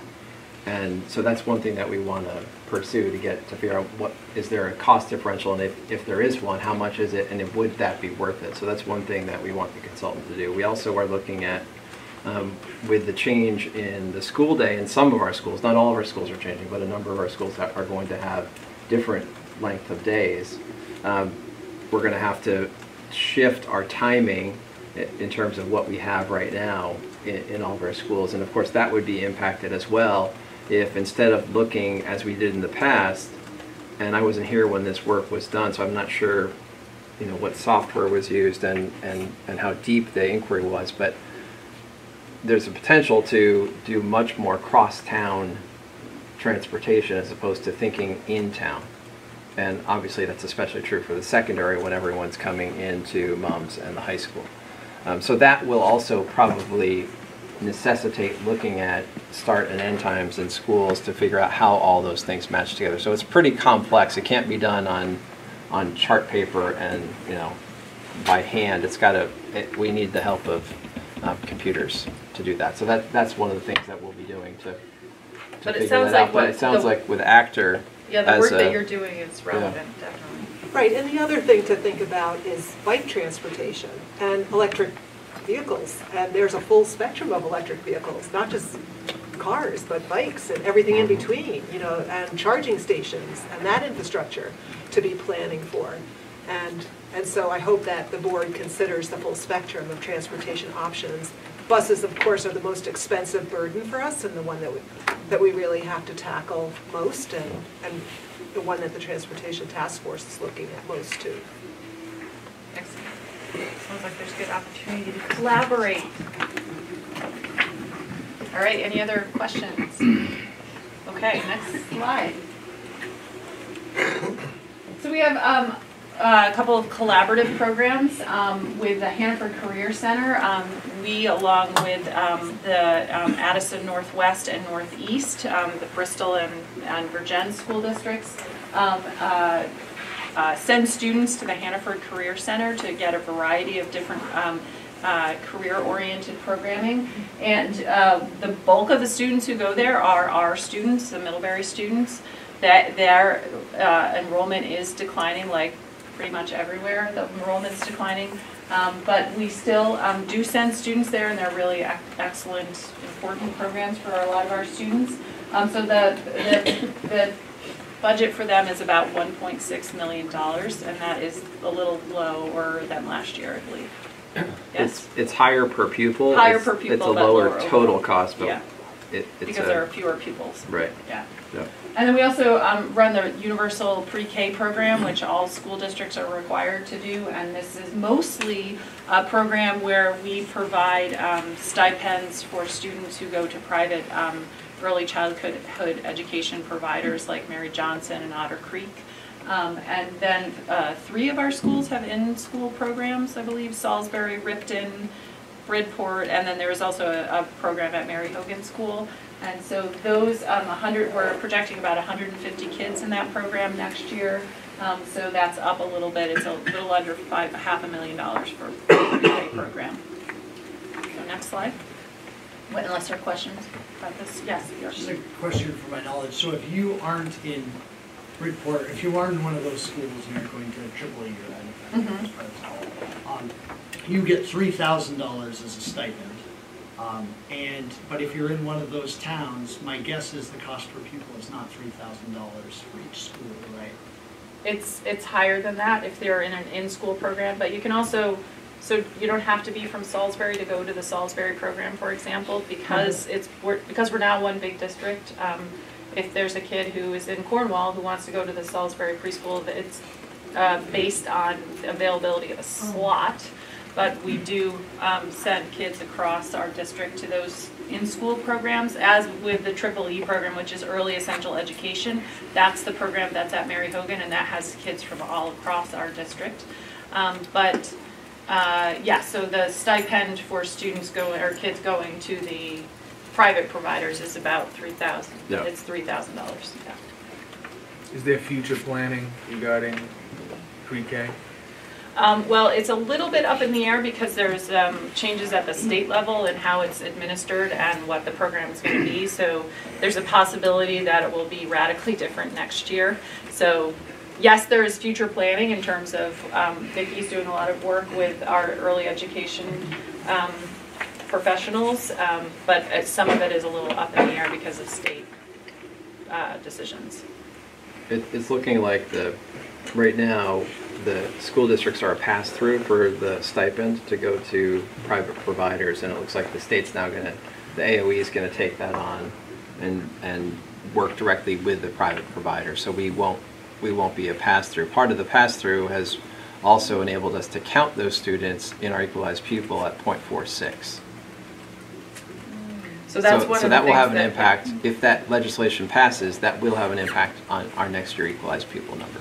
[SPEAKER 4] And so that's one thing that we want to pursue to figure out is there a cost differential, and if there is one, how much is it, and would that be worth it? So that's one thing that we want the consultant to do. We also are looking at, with the change in the school day in some of our schools, not all of our schools are changing, but a number of our schools are going to have different length of days. We're going to have to shift our timing in terms of what we have right now in all of our schools. And of course that would be impacted as well if, instead of looking as we did in the past and I wasn't here when this work was done, so I'm not sure, you know, what software was used and how deep the inquiry was, but there's a potential to do much more cross-town transportation as opposed to thinking in town. And obviously that's especially true for the secondary when everyone's coming into MUMS and the high school. So that will also probably necessitate looking at start and end times in schools to figure out how all those things match together. So it's pretty complex. It can't be done on chart paper and, you know, by hand. It's got to, we need the help of computers to do that. So that's one of the things that we'll be doing to
[SPEAKER 2] but
[SPEAKER 4] figure
[SPEAKER 2] it sounds
[SPEAKER 4] that
[SPEAKER 2] like
[SPEAKER 4] out. But it sounds like with Actor,
[SPEAKER 2] yeah, the work that you're doing is relevant, definitely.
[SPEAKER 14] Right, and the other thing to think about is bike transportation and electric vehicles. And there's a full spectrum of electric vehicles, not just cars, but bikes and everything in between, you know, and charging stations and that infrastructure to be planning for. And so I hope that the board considers the full spectrum of transportation options. Buses, of course, are the most expensive burden for us and the one that we really have to tackle most, and the one that the Transportation Task Force is looking at most too.
[SPEAKER 2] Excellent. Sounds like there's good opportunity to collaborate. All right, any other questions? Okay, next slide. So we have a couple of collaborative programs with the Hannaford Career Center. We, along with the Addison Northwest and Northeast, the Bristol and Virgin school districts, send students to the Hannaford Career Center to get a variety of different career-oriented programming. And the bulk of the students who go there are our students, the Middlebury students. That their enrollment is declining, like pretty much everywhere. The enrollment's declining, but we still do send students there, and they're really excellent, important programs for a lot of our students. So the budget for them is about $1.6 million, and that is a little lower than last year, I believe. Yes.
[SPEAKER 4] It's higher per pupil.
[SPEAKER 2] Higher per pupil.
[SPEAKER 4] It's a lower total cost, but
[SPEAKER 2] yeah. Because there are fewer pupils.
[SPEAKER 4] Right.
[SPEAKER 2] Yeah.
[SPEAKER 4] Yep.
[SPEAKER 2] And then we also run the Universal Pre-K program, which all school districts are required to do. And this is mostly a program where we provide stipends for students who go to private early childhood education providers like Mary Johnson and Otter Creek. And then 3 of our schools have in-school programs, I believe: Salisbury, Ripton, Bridport, and then there is also a program at Mary Hogan School. And so those we're projecting about 150 kids in that program next year. So that's up a little bit. It's a little under $500,000 for the pre-K program. So next slide. Unless there are questions about this. Yes.
[SPEAKER 15] Just a question for my knowledge. So if you aren't in Bridport, if you aren't in one of those schools and you're going to AAA you get $3,000 as a stipend. But if you're in one of those towns, my guess is the cost per pupil is not $3,000 for each school, right?
[SPEAKER 2] It's higher than that if they're in an in-school program, but you can also, so you don't have to be from Salisbury to go to the Salisbury program, for example, because we're now one big district. If there's a kid who is in Cornwall who wants to go to the Salisbury preschool, it's based on availability of a slot. But we do send kids across our district to those in-school programs, as with the EEE program, which is Early Essential Education. That's the program that's at Mary Hogan, and that has kids from all across our district. Yeah, so the stipend for students kids going to the private providers is about $3,000. Yeah. It's $3,000. Yeah.
[SPEAKER 16] Is there future planning regarding pre-K?
[SPEAKER 2] Well, it's a little bit up in the air because there's changes at the state level and how it's administered and what the program is going to be. So there's a possibility that it will be radically different next year. So yes, there is future planning in terms of Vicki's doing a lot of work with our early education professionals, but some of it is a little up in the air because of state decisions.
[SPEAKER 4] It's looking like right now the school districts are a pass-through for the stipend to go to private providers, and it looks like the state's now the AOE is going to take that on and work directly with the private provider. So we won't we won't be a pass-through. Part of the pass-through has also enabled us to count those students in our equalized pupil at 0.46.
[SPEAKER 2] So that's one of the
[SPEAKER 4] that will
[SPEAKER 2] things
[SPEAKER 4] have an impact. If that legislation passes, that will have an impact on our next year equalized pupil number.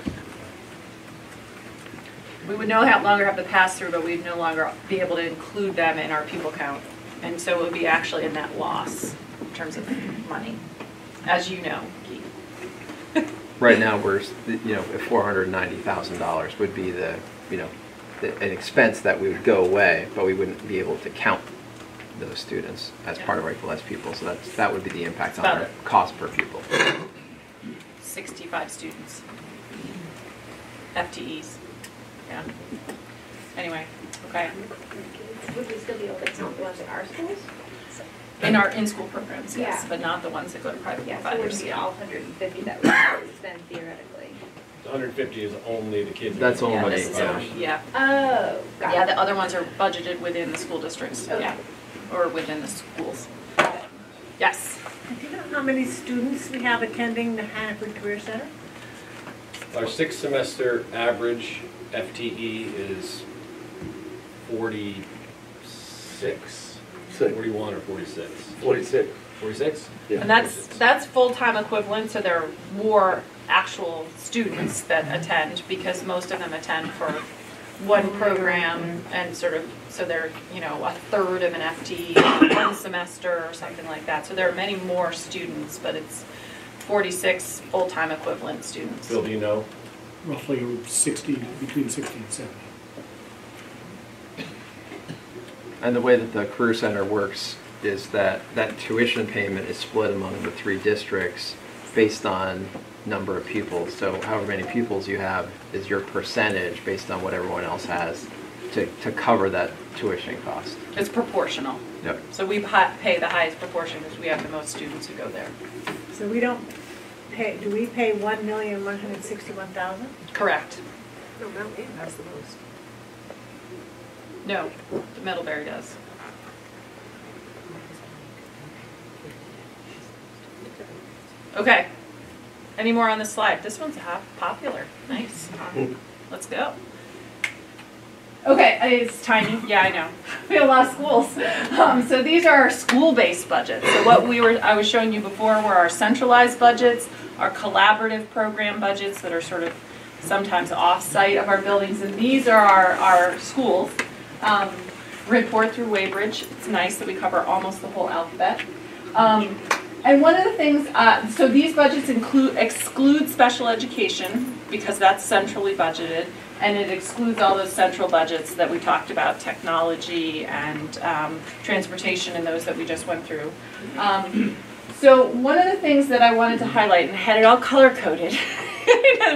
[SPEAKER 2] We would no longer have the pass-through, but we'd no longer be able to include them in our pupil count. And so it would be actually a net loss in terms of money, as you know, Keith.
[SPEAKER 4] Right now, we're, $490,000 would be an expense that we would go away, but we wouldn't be able to count those students as part of our equalized pupil. So that would be the impact on our cost per pupil.
[SPEAKER 2] 65 students. FTEs. Yeah. Anyway, okay.
[SPEAKER 12] Would we still be able to count the ones at our schools?
[SPEAKER 2] In our in-school programs, yes,
[SPEAKER 12] Yeah.
[SPEAKER 2] but not the ones that go to private
[SPEAKER 12] So it would be all 150 that we use then theoretically.
[SPEAKER 11] 150 is only the kids.
[SPEAKER 4] That's only.
[SPEAKER 2] Yeah, this is yeah.
[SPEAKER 12] Oh, got
[SPEAKER 2] Yeah,
[SPEAKER 12] it.
[SPEAKER 2] the other ones are budgeted within the school districts,
[SPEAKER 12] Okay.
[SPEAKER 2] yeah, or within the schools. Yes.
[SPEAKER 10] Do you know how many students we have attending the Hannaford Career Center?
[SPEAKER 11] Our 6th semester average FTE is 46, 41 or 46?
[SPEAKER 5] 46.
[SPEAKER 11] 46?
[SPEAKER 2] And that's full-time equivalent, so there are more actual students that attend because most of them attend for one program and so they're, a third of an FTE one semester or something like that. So there are many more students, but it's 46 full-time equivalent students.
[SPEAKER 11] Bill, do you know?
[SPEAKER 17] Roughly between 60 and 70.
[SPEAKER 4] And the way that the Career Center works is that tuition payment is split among the 3 districts based on number of pupils. So however many pupils you have is your percentage based on what everyone else has to cover that tuition cost.
[SPEAKER 2] It's proportional.
[SPEAKER 4] Yep.
[SPEAKER 2] So we pay the highest proportion because we have the most students who go there.
[SPEAKER 10] So we don't pay, do we pay 1,161,000?
[SPEAKER 2] Correct.
[SPEAKER 14] No, Mount Airy has the most.
[SPEAKER 2] No, the Middlebury does. Okay. Any more on this slide? This one's popular. Nice. Let's go. Okay, it's tiny. Yeah, I know. We have a lot of schools. So these are our school-based budgets. So what I was showing you before were our centralized budgets, our collaborative program budgets that are sort of sometimes off-site of our buildings, and these are our schools. Report through Weybridge. It's nice that we cover almost the whole alphabet. And one of the things, so these budgets exclude special education because that's centrally budgeted, and it excludes all those central budgets that we talked about, technology and transportation and those that we just went through. So one of the things that I wanted to highlight, and I had it all color-coded,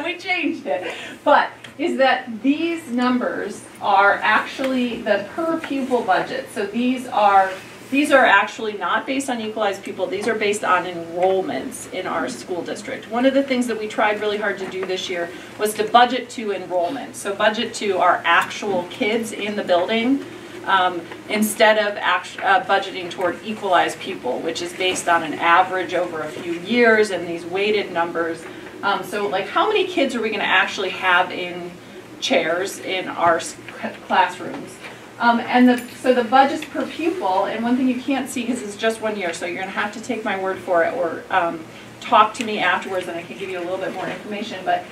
[SPEAKER 2] we changed it, but is that these numbers are actually the per pupil budget. So these are actually not based on equalized pupil, these are based on enrollments in our school district. One of the things that we tried really hard to do this year was to budget to enrollment. So budget to our actual kids in the building instead of budgeting toward equalized pupil, which is based on an average over a few years and these weighted numbers. So like how many kids are we going to actually have in chairs in our classrooms? So the budgets per pupil, and one thing you can't see because it's just 1 year, so you're going to have to take my word for it or talk to me afterwards and I can give you a little bit more information. But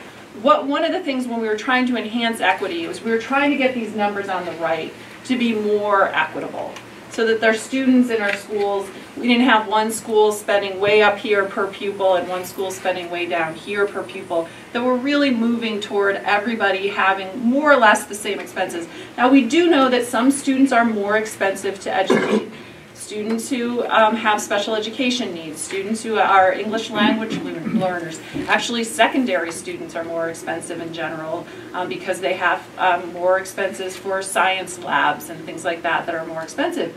[SPEAKER 2] one of the things when we were trying to enhance equity was we were trying to get these numbers on the right to be more equitable. So that their students in our schools, we didn't have one school spending way up here per pupil and one school spending way down here per pupil, that we're really moving toward everybody having more or less the same expenses. Now we do know that some students are more expensive to educate. Students who have special education needs, students who are English language learners. Actually, secondary students are more expensive in general because they have more expenses for science labs and things like that that are more expensive.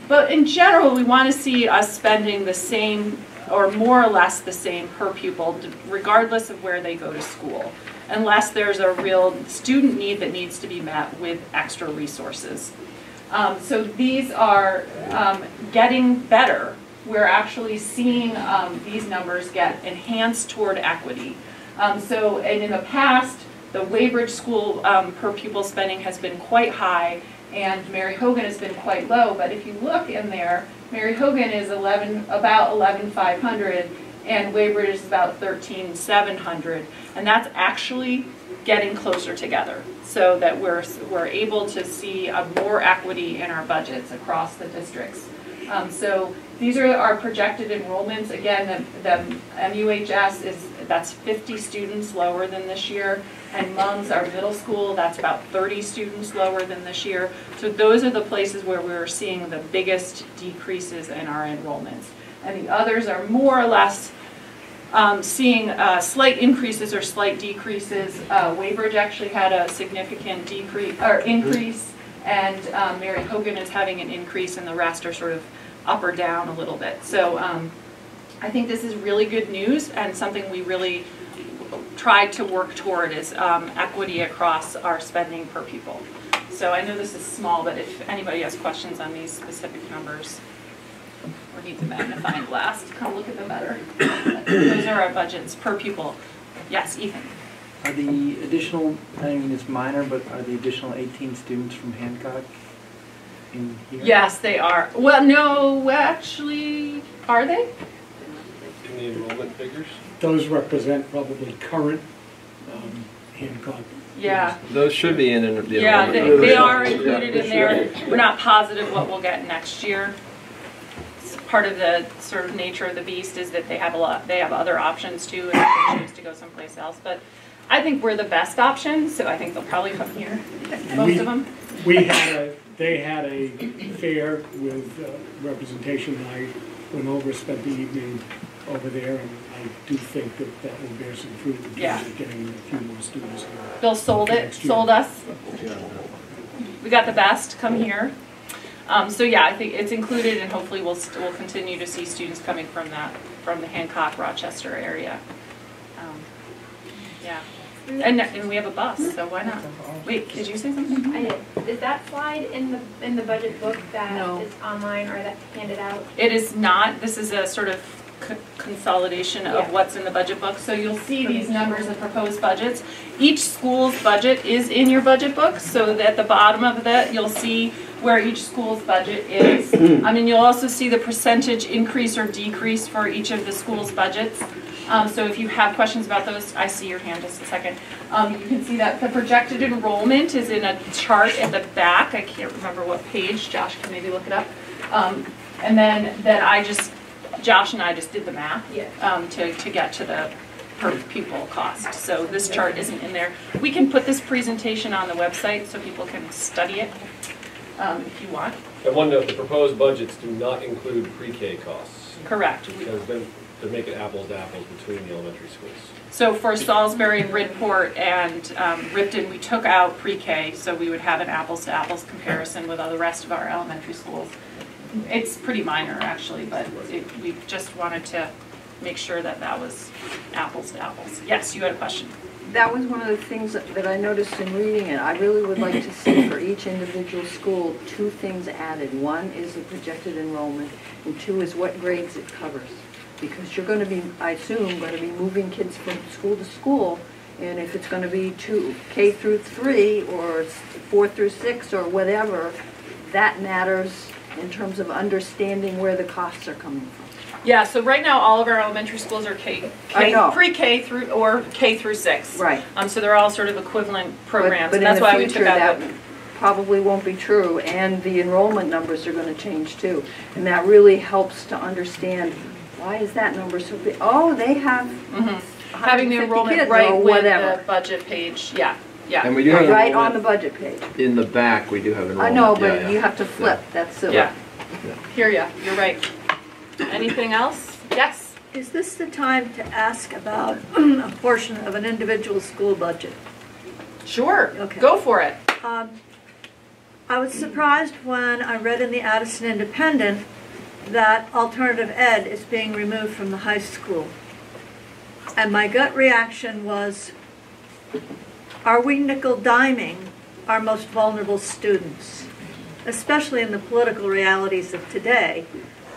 [SPEAKER 2] But in general, we want to see us spending the same or more or less the same per pupil, regardless of where they go to school, unless there's a real student need that needs to be met with extra resources. So these are getting better. We're actually seeing these numbers get enhanced toward equity. And in the past, the Weybridge School per pupil spending has been quite high, and Mary Hogan has been quite low. But if you look in there, Mary Hogan is about 11,500, and Weybridge is about 13,700, and that's actually getting closer together, so that we're able to see more equity in our budgets across the districts. So these are our projected enrollments. Again, the MUHS that's 50 students lower than this year, and MUNGS, our middle school, that's about 30 students lower than this year. So those are the places where we're seeing the biggest decreases in our enrollments. And the others are more or less seeing slight increases or slight decreases. Weybridge actually had a significant increase, and Mary Hogan is having an increase, and the rest are sort of up or down a little bit. So I think this is really good news, and something we really tried to work toward is equity across our spending per pupil. So I know this is small, but if anybody has questions on these specific numbers or needs a magnifying glass to come look at them better. Those are our budgets per pupil. Yes, Ethan.
[SPEAKER 18] Are the additional, I mean it's minor, but are the additional 18 students from Hancock in here?
[SPEAKER 2] Yes, they are. Well, no, actually, are they?
[SPEAKER 11] In the enrollment figures?
[SPEAKER 17] Those represent probably current Hancock.
[SPEAKER 2] Yeah.
[SPEAKER 4] Those should be in the
[SPEAKER 2] yeah,
[SPEAKER 4] enrollment.
[SPEAKER 2] they are included in there. We're not positive what we'll get next year. Part of the sort of nature of the beast is that they have other options too, and they can choose to go someplace else. But I think we're the best option, so I think they'll probably come here. Most of them.
[SPEAKER 17] They had a fair with representation. I went over, spent the evening over there, and I do think that that will bear some fruit in terms of getting a few more students here.
[SPEAKER 2] Bill sold us. We got the best. Come here. So yeah, I think it's included, and hopefully we'll continue to see students coming from the Hancock, Rochester area. Yeah, and we have a bus, so why not? Wait, did you say something?
[SPEAKER 19] I did. Is that slide in the budget book that is online or that handed out?
[SPEAKER 2] It is not. This is a sort of consolidation of what's in the budget book. So you'll see these numbers of proposed budgets. Each school's budget is in your budget book, so that at the bottom of that you'll see where each school's budget is. I mean, you'll also see the percentage increase or decrease for each of the school's budgets. So if you have questions about those, I see your hand just a second. You can see that the projected enrollment is in a chart at the back. I can't remember what page. Josh can maybe look it up. And then Josh and I just did the math to get to the per pupil cost. So this chart isn't in there. We can put this presentation on the website so people can study it if you want.
[SPEAKER 11] And one note, the proposed budgets do not include pre-K costs.
[SPEAKER 2] Correct.
[SPEAKER 11] Because then to make it apples to apples between the elementary schools.
[SPEAKER 2] So for Salisbury, Bridport, and Ripton, we took out pre-K, so we would have an apples-to-apples comparison with all the rest of our elementary schools. It's pretty minor, actually, but we just wanted to make sure that that was apples to apples. Yes, you had a question.
[SPEAKER 20] That was one of the things that I noticed in reading it. I really would like to see for each individual school 2 things added. One is the projected enrollment, and 2 is what grades it covers. Because you're going to be, I assume, going to be moving kids from school to school, and if it's going to be K through 3 or 4 through 6 or whatever, that matters in terms of understanding where the costs are coming from.
[SPEAKER 2] Yeah, so right now all of our elementary schools are pre-K through or K through 6.
[SPEAKER 20] Right.
[SPEAKER 2] So they're all sort of equivalent programs,
[SPEAKER 20] but
[SPEAKER 2] and that's why we took out
[SPEAKER 20] that probably won't be true, and the enrollment numbers are going to change too, and that really helps to understand why is that number so big. Oh, they have
[SPEAKER 2] having the enrollment right with the budget page. Yeah. Yeah.
[SPEAKER 4] And we do have
[SPEAKER 20] right on the budget page.
[SPEAKER 4] In the back, we do have enrollment.
[SPEAKER 20] I know, but you have to flip. That's silly.
[SPEAKER 2] Yeah. Hear ya. You're right. Anything else? Yes.
[SPEAKER 13] Is this the time to ask about a portion of an individual school budget?
[SPEAKER 2] Sure.
[SPEAKER 13] Okay.
[SPEAKER 2] Go for it.
[SPEAKER 13] I was surprised when I read in the Addison Independent that alternative ed is being removed from the high school. And my gut reaction was, are we nickel-diming our most vulnerable students, especially in the political realities of today?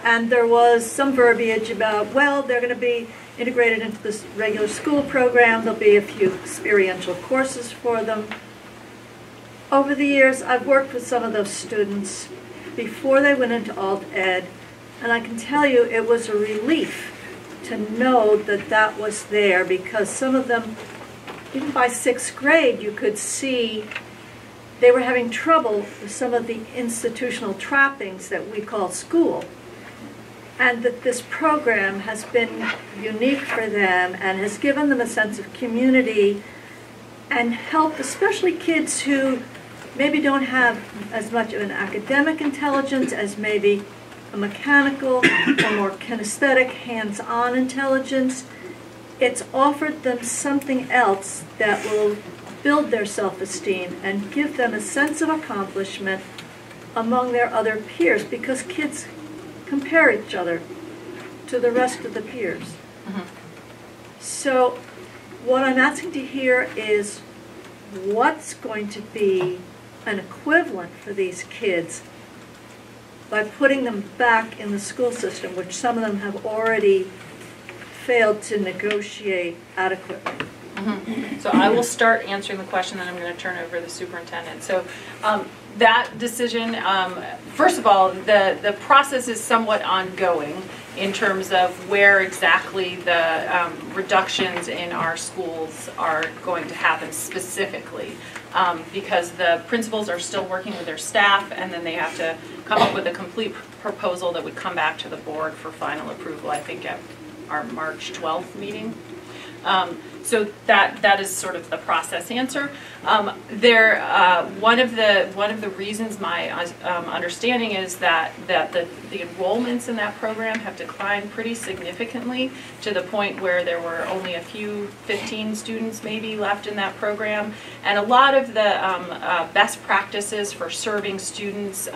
[SPEAKER 13] And there was some verbiage about, well, they're going to be integrated into this regular school program. There'll be a few experiential courses for them. Over the years, I've worked with some of those students before they went into alt ed, and I can tell you it was a relief to know that that was there, because some of them, even by 6th grade, you could see they were having trouble with some of the institutional trappings that we call school. And that this program has been unique for them and has given them a sense of community and helped especially kids who maybe don't have as much of an academic intelligence as maybe a mechanical or more kinesthetic, hands-on intelligence. It's offered them something else that will build their self-esteem and give them a sense of accomplishment among their other peers, because kids compare each other to the rest of the peers. So what I'm asking to hear is what's going to be an equivalent for these kids by putting them back in the school system, which some of them have already failed to negotiate adequately.
[SPEAKER 2] So I will start answering the question, then I'm going to turn over to the superintendent. So that decision, first of all, the process is somewhat ongoing in terms of where exactly the reductions in our schools are going to happen specifically, because the principals are still working with their staff, and then they have to come up with a complete proposal that would come back to the board for final approval, I think at our March 12th meeting. So that is sort of the process answer. One of the reasons my understanding is that the enrollments in that program have declined pretty significantly, to the point where there were only a few 15 students maybe left in that program, and a lot of the best practices for serving students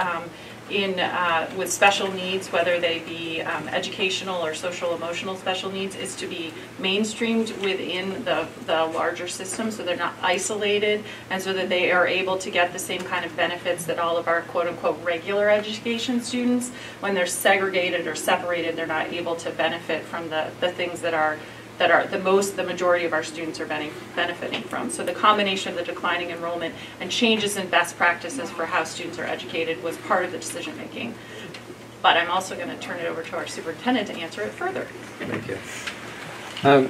[SPEAKER 2] with special needs, whether they be educational or social emotional special needs, is to be mainstreamed within the larger system, so they're not isolated, and so that they are able to get the same kind of benefits that all of our quote-unquote regular education students. When they're segregated or separated, they're not able to benefit from the things that are the majority of our students are benefiting from. So the combination of the declining enrollment and changes in best practices for how students are educated was part of the decision making. But I'm also going to turn it over to our superintendent to answer it further.
[SPEAKER 4] Thank you.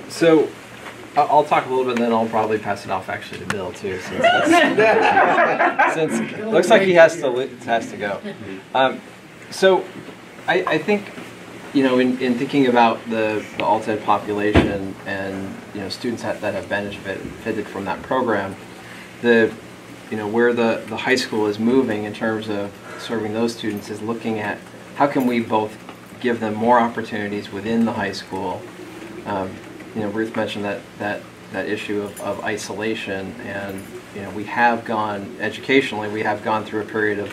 [SPEAKER 4] So I'll talk a little bit, and then I'll probably pass it off actually to Bill too, since it looks like he has to go. So I think, you know, in thinking about the alt ed population and, you know, students that have benefited from that program, where the high school is moving in terms of serving those students is looking at how can we both give them more opportunities within the high school. You know, Ruth mentioned that issue of isolation, and, you know, we have gone educationally, we have gone through a period of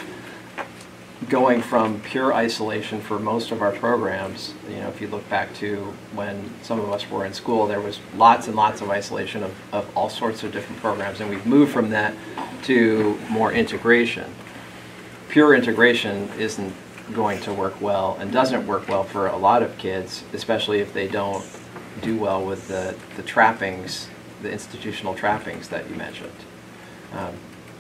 [SPEAKER 4] going from pure isolation for most of our programs. You know, if you look back to when some of us were in school, there was lots and lots of isolation of all sorts of different programs, and we've moved from that to more integration. Pure integration isn't going to work well, and doesn't work well for a lot of kids, especially if they don't do well with the trappings, the institutional trappings that you mentioned.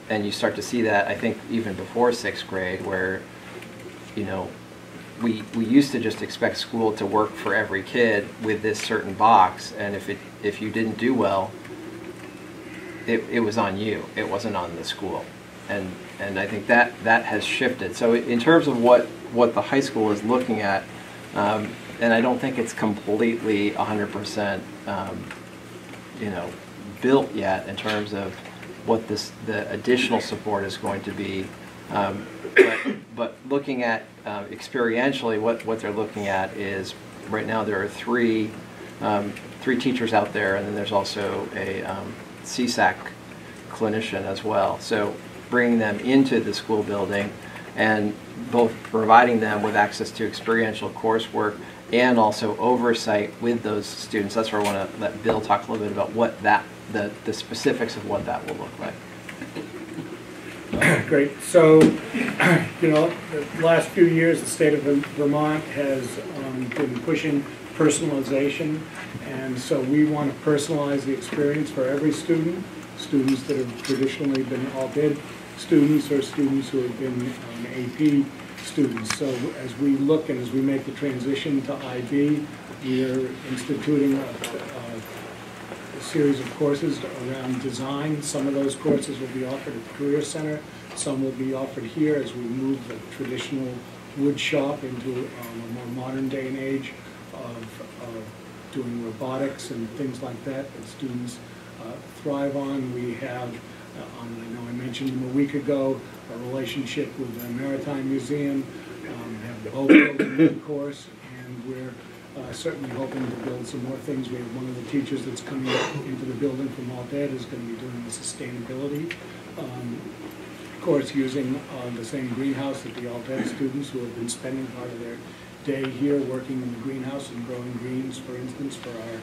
[SPEAKER 4] And you start to see that, I think, even before 6th grade, where, you know, we used to just expect school to work for every kid with this certain box, and if you didn't do well, it was on you. It wasn't on the school. And I think that has shifted. So in terms of what the high school is looking at, and I don't think it's completely 100% you know, built yet in terms of what the additional support is going to be, but looking at experientially, what they're looking at is, right now there are three teachers out there, and then there's also a CSAC clinician as well. So bringing them into the school building and both providing them with access to experiential coursework and also oversight with those students. That's where I want to let Bill talk a little bit about what the specifics of what that will look like.
[SPEAKER 17] Great. So, you know, the last few years, the state of Vermont has been pushing personalization, and so we want to personalize the experience for every student. Students that have traditionally been all-ed students or students who have been AP students. So as we look and as we make the transition to IB, we are instituting a series of courses around design. Some of those courses will be offered at the Career Center. Some will be offered here as we move the traditional wood shop into a more modern day and age of doing robotics and things like that students thrive on. We have, I know I mentioned them a week ago, a relationship with the Maritime Museum, have the boat building course, and we're certainly hoping to build some more things. We have one of the teachers that's coming into the building from Alt-Ed is going to be doing the sustainability course using the same greenhouse that the Alt-Ed students who have been spending part of their day here working in the greenhouse and growing greens, for instance, for our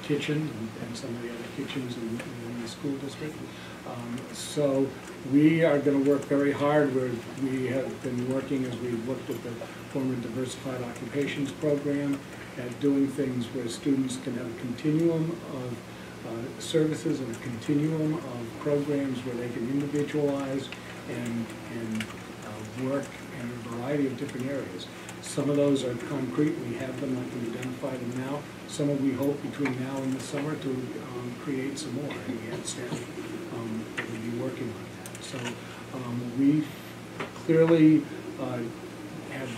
[SPEAKER 17] kitchen and some of the other kitchens in the school district. So we are going to work very hard. We have been working as we've looked at the former Diversified Occupations program at doing things where students can have a continuum of services and a continuum of programs where they can individualize and work in a variety of different areas. Some of those are concrete. We have them. I can identify them now. Some of we hope between now and the summer to create some more. And we have staff that will be working on that. So we clearly have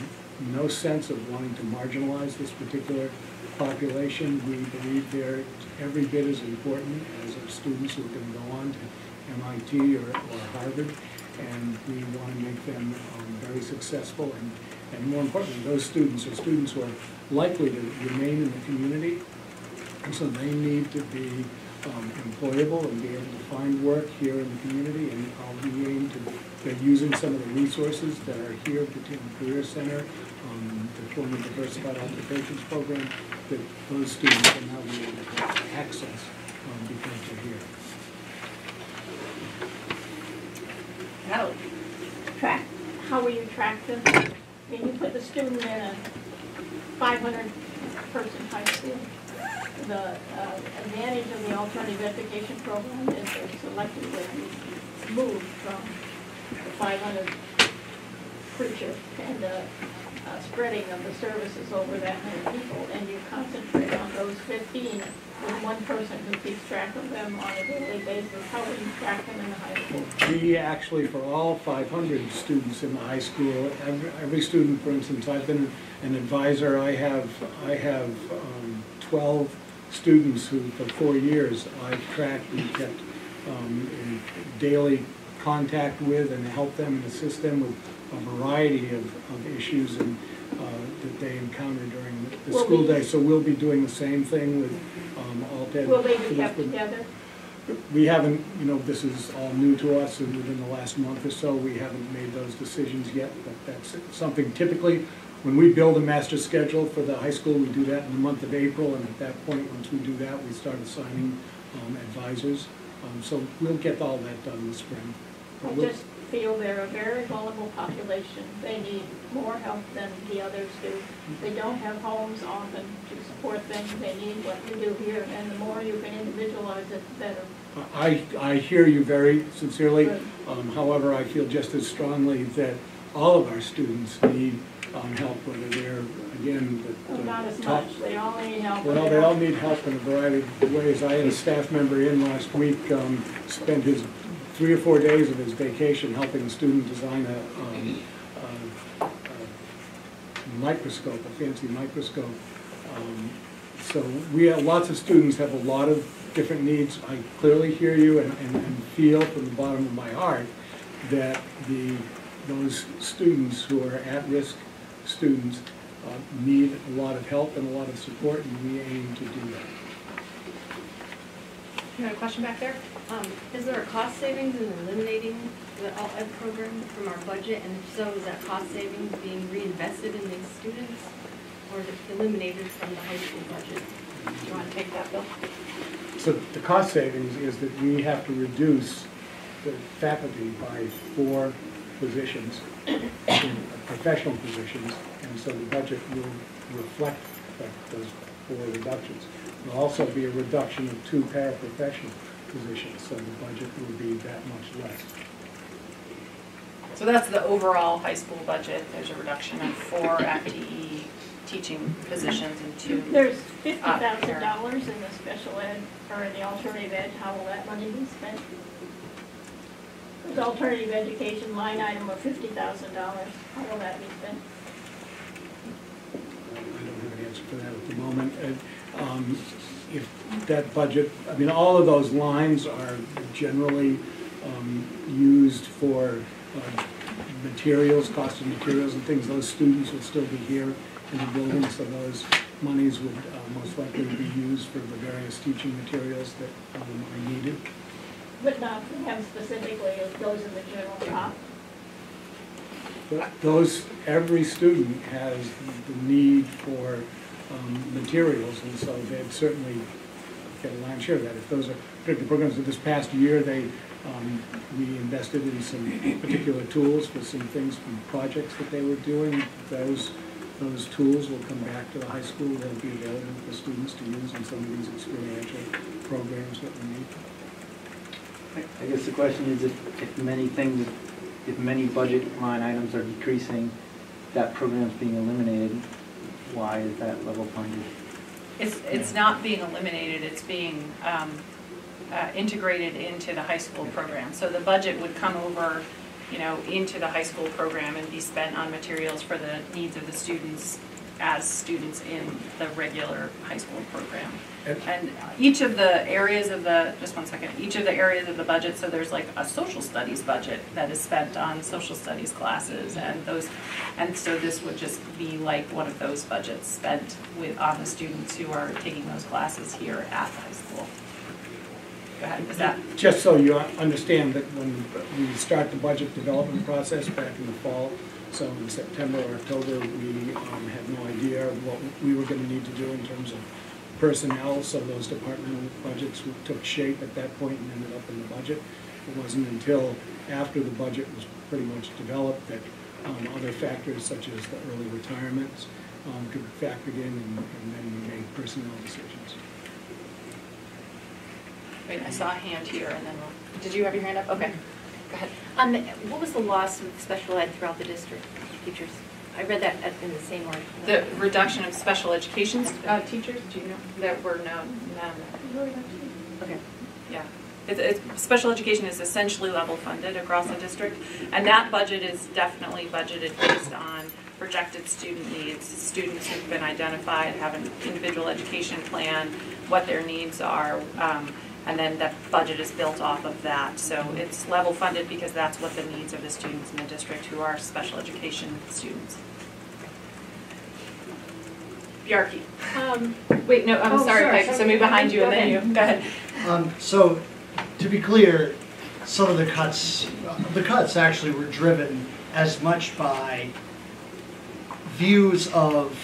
[SPEAKER 17] no sense of wanting to marginalize this particular population. We believe they're every bit as important as our students who are going to go on to MIT or Harvard. And we want to make them very successful. And more importantly, those students are students who are likely to remain in the community, and so they need to be employable and be able to find work here in the community. And we aim to, they're using some of the resources that are here between the Career Center, the former Diversified Occupations program, that those students will now be able to access because they're here.
[SPEAKER 19] How will you track them? I mean, you put the student in a 500-person high school. The advantage of the alternative education program is they're selectively moved from the 500 creature and spreading of the services over that many people, and you concentrate on those 15 with one person who keeps track of them on a daily basis. How will you track them in the high school?
[SPEAKER 17] We actually, for all 500 students in the high school, every student, for instance, I've been an advisor. I have 12 students who, for 4 years, I've tracked and kept in daily contact with and helped them and assist them with a variety of issues and that they encounter during the school day. So we'll be doing the same thing with Alt-Ed.
[SPEAKER 19] Will they be kept together?
[SPEAKER 17] We haven't, you know, this is all new to us, and within the last month or so, we haven't made those decisions yet, but that's something typically, when we build a master schedule for the high school, we do that in the month of April, and at that point, once we do that, we start assigning advisors. So we'll get all that done this spring.
[SPEAKER 19] I just feel they're a very vulnerable population. They need more help than the others do. They don't have homes often to support them. They need what you do here, and the more you can individualize it, the better.
[SPEAKER 17] I hear you very sincerely. However, I feel just as strongly that all of our students need help, whether they're, again,
[SPEAKER 19] not as much. They all need help.
[SPEAKER 17] Well, they all need help in a variety of ways. I had a staff member in last week, spend his 3 or 4 days of his vacation helping a student design a microscope, a fancy microscope. So we have lots of students have a lot of different needs. I clearly hear you and feel from the bottom of my heart that those students who are at-risk students need a lot of help and a lot of support, and we aim to do that.
[SPEAKER 21] You had a question back there? Is there a cost savings in eliminating the Alt-Ed program from our budget? And if so, is that cost savings being reinvested in these students? Or is it eliminated from the high school budget? Do you want to take that, Bill?
[SPEAKER 17] So the cost savings is that we have to reduce the faculty by 4 positions, professional positions, and so the budget will reflect those 4 reductions. There will also be a reduction of 2 paraprofessional positions, so the budget will be that much less.
[SPEAKER 2] So that's the overall high school budget. There's a reduction of 4 FTE teaching positions and 2.
[SPEAKER 19] There's $50,000 in the special ed, or in the alternative ed. How will that money be spent? There's alternative education line item of $50,000. How will that be spent?
[SPEAKER 17] I don't have an answer for that at the moment. If that budget, I mean, all of those lines are generally used for materials, cost of materials and things. Those students will still be here in the building, so those monies would most likely be used for the various teaching materials that are needed.
[SPEAKER 19] But not for them specifically, it goes in the general pot.
[SPEAKER 17] Those, every student has the need for materials, and so they'd certainly get a lion's share of that. If those are particular programs, this past year, we invested in some particular tools for some things from projects that they were doing. Those tools will come back to the high school. They'll be available for students to use in some of these experiential programs that we need.
[SPEAKER 18] I guess the question is if many budget line items are decreasing, that program's being eliminated, why is that level funded?
[SPEAKER 2] It's not being eliminated, it's being integrated into the high school program. So the budget would come over, into the high school program and be spent on materials for the needs of the students as students in the regular high school program. And each of the areas of each of the areas of the budget, so there's like a social studies budget that is spent on social studies classes and so this would just be like one of those budgets spent on the students who are taking those classes here at the high school. Go ahead, is that?
[SPEAKER 17] Just so you understand that when we start the budget development process back in the fall, so in September or October, we had no idea what we were going to need to do in terms of personnel, so those departmental budgets took shape at that point and ended up in the budget. It wasn't until after the budget was pretty much developed that other factors such as the early retirements could be factored in, and then we made personnel decisions.
[SPEAKER 2] Wait, I saw a hand here, and then did you have your hand up? Okay, go ahead.
[SPEAKER 12] What was the loss of special ed throughout the district teachers? I read that in the same article.
[SPEAKER 2] The reduction of special education teachers, do you know? There were none.
[SPEAKER 12] Okay.
[SPEAKER 2] Yeah. Special education is essentially level funded across the district, and that budget is definitely budgeted based on projected student needs. Students who've been identified, have an individual education plan, what their needs are, and then that budget is built off of that. So it's level funded because that's what the needs of the students in the district who are special education students. Bjarki. Wait, no, I'm sorry, Pike, so me behind you and then you. Go ahead.
[SPEAKER 15] So, to be clear, some of the cuts actually were driven as much by views of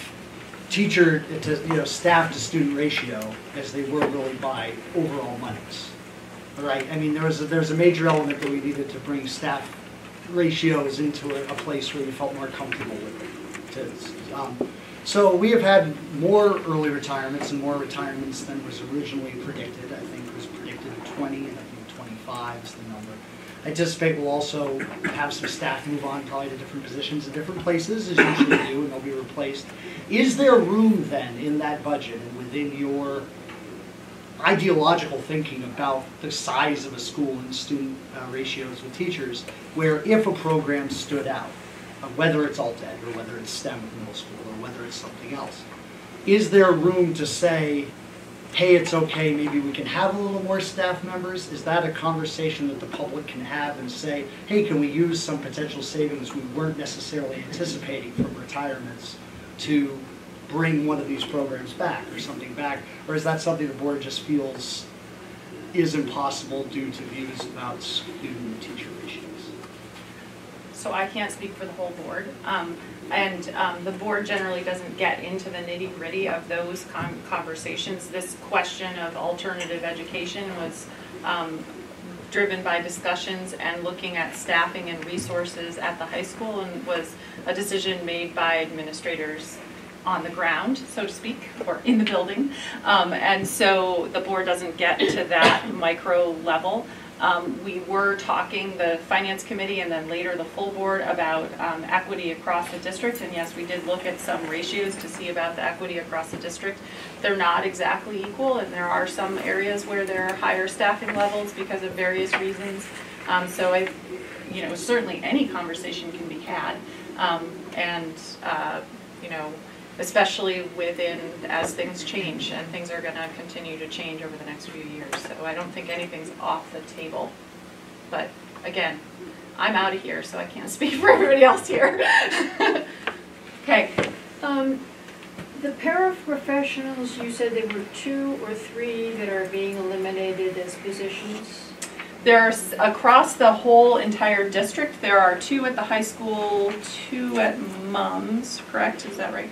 [SPEAKER 15] teacher to staff to student ratio as they were really by overall monies. All right. I mean, there's a major element that we needed to bring staff ratios into a place where we felt more comfortable with it. So we have had more early retirements and more retirements than was originally predicted. I think it was predicted 20, and I think 25 is the number. I anticipate we'll also have some staff move on probably to different positions in different places, as usually do, and they'll be replaced. Is there room then in that budget and within your ideological thinking about the size of a school and student ratios with teachers, where if a program stood out, whether it's alt-ed or whether it's STEM at middle school or whether it's something else, is there room to say, hey, it's okay, maybe we can have a little more staff members? Is that a conversation that the public can have and say, hey, can we use some potential savings we weren't necessarily anticipating from retirements to bring one of these programs back or something back? Or is that something the board just feels is impossible due to views about student-teacher ratios?
[SPEAKER 2] So I can't speak for the whole board. The board generally doesn't get into the nitty-gritty of those conversations. This question of alternative education was driven by discussions and looking at staffing and resources at the high school, and was a decision made by administrators on the ground, so to speak, or in the building. And so the board doesn't get to that micro level. We were talking, the finance committee and then later the full board, about equity across the district, and yes, we did look at some ratios to see about the equity across the district. They're not exactly equal, and there are some areas where there are higher staffing levels because of various reasons. So certainly any conversation can be had, especially as things change, and things are going to continue to change over the next few years. So I don't think anything's off the table. But again, I'm out of here, so I can't speak for everybody else here. Okay.
[SPEAKER 19] The paraprofessionals, you said there were 2 or 3 that are being eliminated as positions?
[SPEAKER 2] There's, across the whole entire district, there are 2 at the high school, 2 at MUMS, correct? Is that right?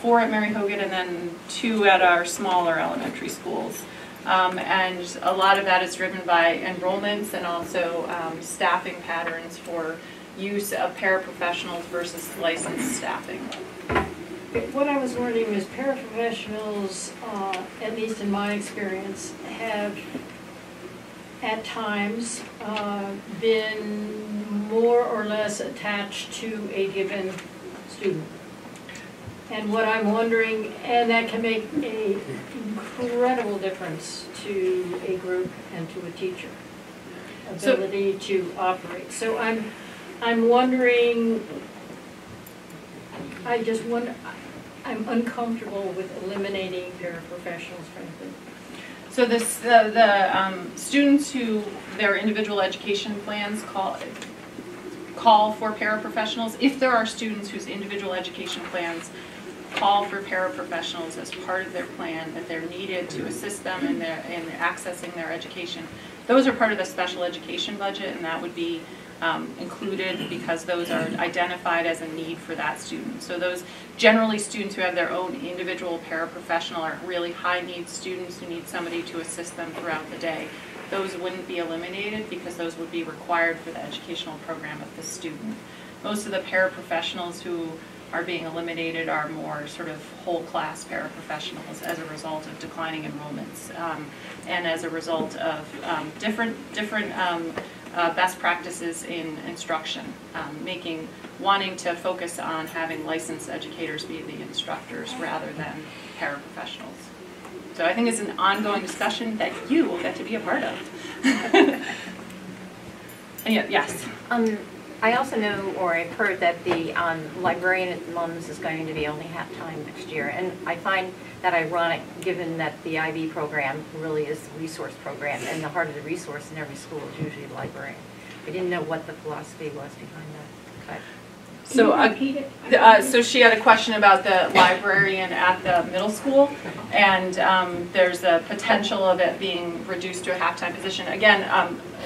[SPEAKER 2] 4 at Mary Hogan, and then 2 at our smaller elementary schools. And a lot of that is driven by enrollments and also staffing patterns for use of paraprofessionals versus licensed staffing.
[SPEAKER 19] What I was learning is paraprofessionals, at least in my experience, have at times been more or less attached to a given student. And what I'm wondering, and that can make an incredible difference to a group and to a teacher, ability to operate. So I'm wondering, I'm uncomfortable with eliminating paraprofessionals, frankly.
[SPEAKER 2] So the students who their individual education plans call for paraprofessionals, if there are students whose individual education plans call for paraprofessionals as part of their plan, that they're needed to assist them in accessing their education, those are part of the special education budget, and that would be included because those are identified as a need for that student. So those generally students who have their own individual paraprofessional are really high needs students who need somebody to assist them throughout the day. Those wouldn't be eliminated because those would be required for the educational program of the student. Most of the paraprofessionals who are being eliminated are more sort of whole class paraprofessionals as a result of declining enrollments and as a result of different best practices in instruction, wanting to focus on having licensed educators be the instructors rather than paraprofessionals. So I think it's an ongoing discussion that you will get to be a part of. Yes.
[SPEAKER 12] I also know, or I've heard, that the librarian at MUMS is going to be only half-time next year, and I find that ironic given that the IB program really is the resource program, and the heart of the resource in every school is usually the librarian. I didn't know what the philosophy was behind that. But
[SPEAKER 2] so she had a question about the librarian at the middle school, and there's a potential of it being reduced to a half-time position. Again,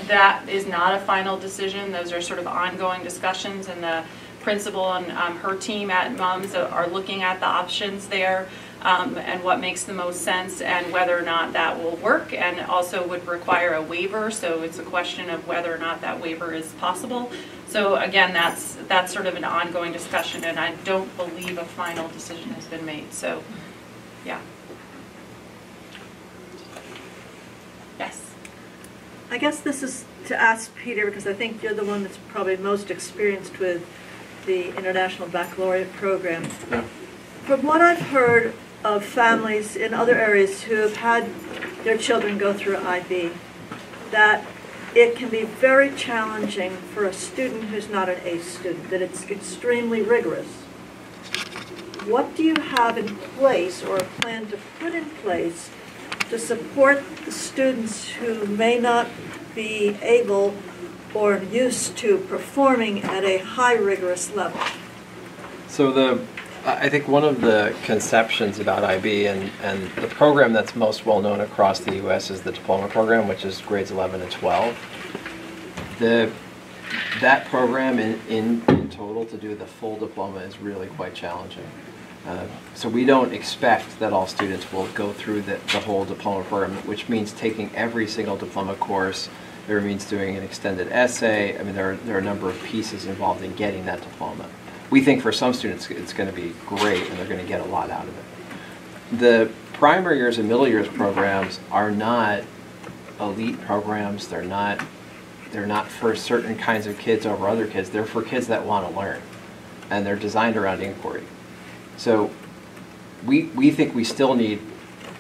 [SPEAKER 2] that is not a final decision. Those are sort of ongoing discussions, and the principal and her team at MUMS are looking at the options there and what makes the most sense and whether or not that will work, and also would require a waiver, so it's a question of whether or not that waiver is possible. So again, that's sort of an ongoing discussion, and I don't believe a final decision has been made. So, yeah. Yes.
[SPEAKER 13] I guess this is to ask Peter, because I think you're the one that's probably most experienced with the International Baccalaureate program.
[SPEAKER 4] Yeah.
[SPEAKER 13] From what I've heard of families in other areas who have had their children go through IB, that it can be very challenging for a student who's not an A student, that it's extremely rigorous. What do you have in place or plan to put in place to support the students who may not be able or used to performing at a high rigorous level?
[SPEAKER 4] So I think one of the conceptions about IB and the program that's most well known across the U.S. is the diploma program, which is grades 11 and 12. That program in total to do the full diploma is really quite challenging. So we don't expect that all students will go through the whole diploma program, which means taking every single diploma course It means doing an extended essay. I mean, there are a number of pieces involved in getting that diploma. We think for some students it's going to be great and they're going to get a lot out of it. The primary years and middle years programs are not elite programs. They're not for certain kinds of kids over other kids. They're for kids that want to learn, and they're designed around inquiry. So we think we still need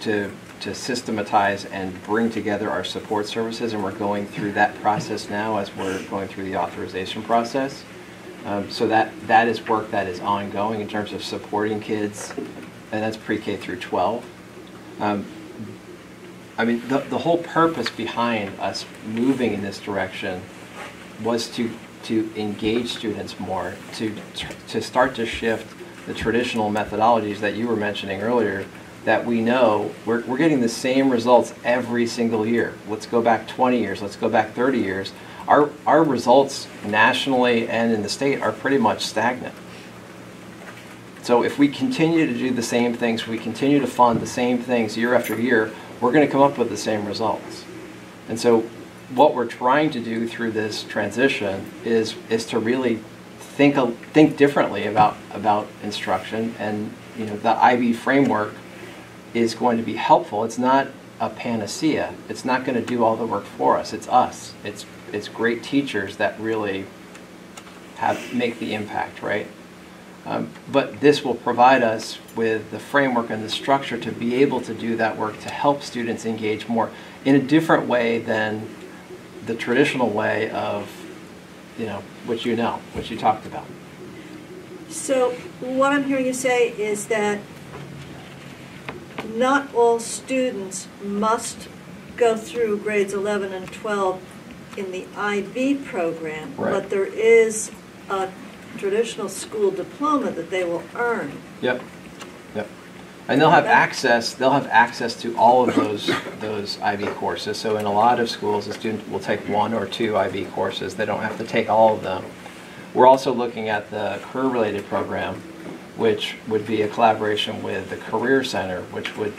[SPEAKER 4] to systematize and bring together our support services, and we're going through that process now as we're going through the authorization process. So that is work that is ongoing in terms of supporting kids, and that's pre-K through 12. I mean, the whole purpose behind us moving in this direction was to engage students more, to start to shift the traditional methodologies that you were mentioning earlier, that we know we're getting the same results every single year. Let's go back 20 years, let's go back 30 years. Our results nationally and in the state are pretty much stagnant. So if we continue to do the same things, we continue to fund the same things year after year, we're going to come up with the same results. And so what we're trying to do through this transition is to really think differently about instruction, and the IB framework is going to be helpful. It's not a panacea. It's not going to do all the work for us. It's us. It's great teachers that really make the impact, right? But this will provide us with the framework and the structure to be able to do that work, to help students engage more in a different way than the traditional way of, what you talked about.
[SPEAKER 13] So what I'm hearing you say is that not all students must go through grades 11 and 12 in the IB program,
[SPEAKER 4] right,
[SPEAKER 13] but there is a traditional school diploma that they will earn.
[SPEAKER 4] Yep. And they'll have access to all of those IB courses. So in a lot of schools, a student will take 1 or 2 IB courses. They don't have to take all of them. We're also looking at the career-related program, which would be a collaboration with the Career Center, which would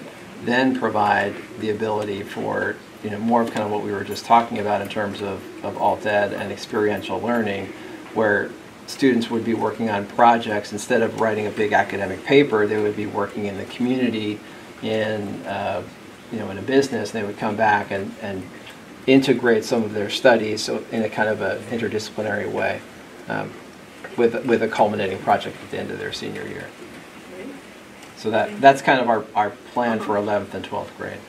[SPEAKER 4] then provide the ability for more of kind of what we were just talking about in terms of alt ed and experiential learning, where students would be working on projects. Instead of writing a big academic paper, they would be working in the community, in a business. They would come back and integrate some of their studies, so in a kind of a interdisciplinary way, with a culminating project at the end of their senior year. So that's kind of our plan for 11th and 12th grade.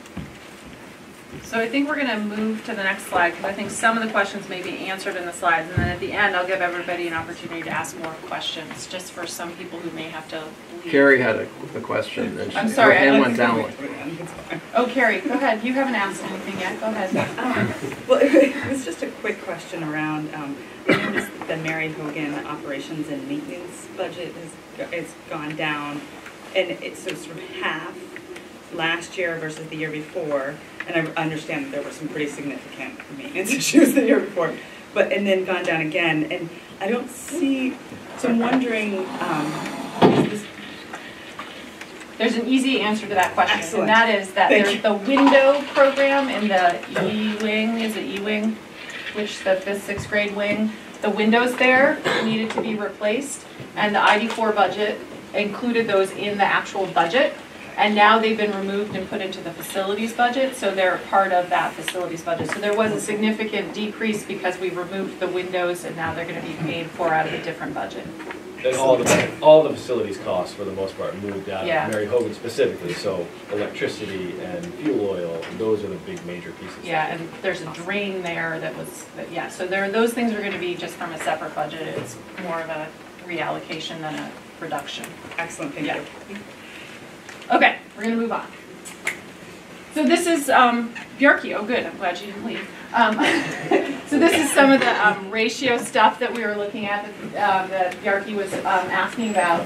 [SPEAKER 2] So I think we're going to move to the next slide, because I think some of the questions may be answered in the slides, and then at the end I'll give everybody an opportunity to ask more questions, just for some people who may have to leave.
[SPEAKER 4] Carrie had a question. And
[SPEAKER 2] I'm sorry.
[SPEAKER 4] Her hand went down.
[SPEAKER 2] Oh, Carrie, go ahead. You haven't asked anything yet. Go ahead.
[SPEAKER 8] Well, it was just a quick question around, I noticed the Mary Hogan operations and maintenance budget has gone down, and it's sort of half last year versus the year before. And I understand that there were some pretty significant maintenance issues the year before, and then gone down again. And I don't see, so I'm wondering,
[SPEAKER 2] there's an easy answer to that question.
[SPEAKER 8] Excellent.
[SPEAKER 2] And that is that there's the window program in the E-wing, is it E-wing? Which the 5th, 6th grade wing. The windows there needed to be replaced, and the ID4 budget included those in the actual budget. And now they've been removed and put into the facilities budget, so they're part of that facilities budget. So there was a significant decrease because we removed the windows, and now they're going to be paid for out of a different budget.
[SPEAKER 11] And all the facilities costs, for the most part, moved out
[SPEAKER 2] Yeah.
[SPEAKER 11] of Mary Hogan specifically. So electricity and fuel oil, those are the big major pieces.
[SPEAKER 2] Yeah, and there's a drain there yeah. So those things are going to be just from a separate budget. It's more of a reallocation than a reduction.
[SPEAKER 8] Excellent, thank you.
[SPEAKER 2] Okay, we're going to move on. So this is Bjarki. Oh, good. I'm glad you didn't leave. So this is some of the ratio stuff that we were looking at that Bjarki was asking about.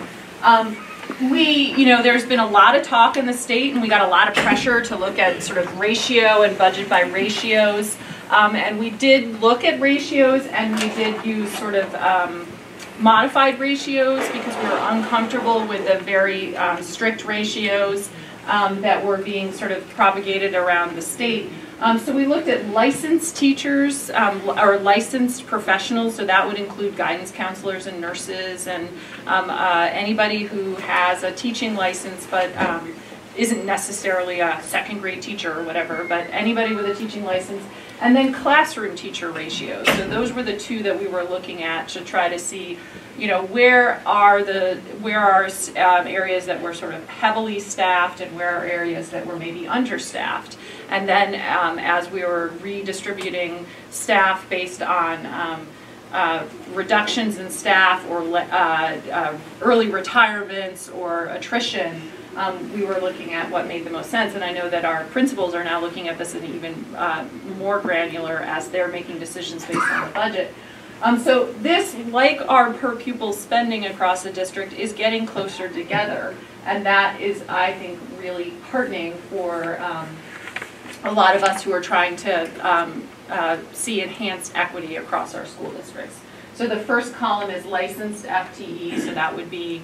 [SPEAKER 2] There's been a lot of talk in the state, and we got a lot of pressure to look at sort of ratio and budget by ratios. And we did look at ratios, and we did use sort of modified ratios because we were uncomfortable with the very strict ratios that were being sort of propagated around the state. So we looked at licensed teachers or licensed professionals, so that would include guidance counselors and nurses and anybody who has a teaching license but isn't necessarily a second grade teacher or whatever, but anybody with a teaching license. And then classroom teacher ratios. So those were the two that we were looking at to try to see, you know, where are areas that were sort of heavily staffed and where are areas that were maybe understaffed. And then as we were redistributing staff based on reductions in staff or early retirements or attrition, we were looking at what made the most sense. And I know that our principals are now looking at this in even more granular as they're making decisions based on the budget. So this, like our per pupil spending across the district, is getting closer together. And that is, I think, really heartening for a lot of us who are trying to see enhanced equity across our school districts. So the first column is licensed FTE, so that would be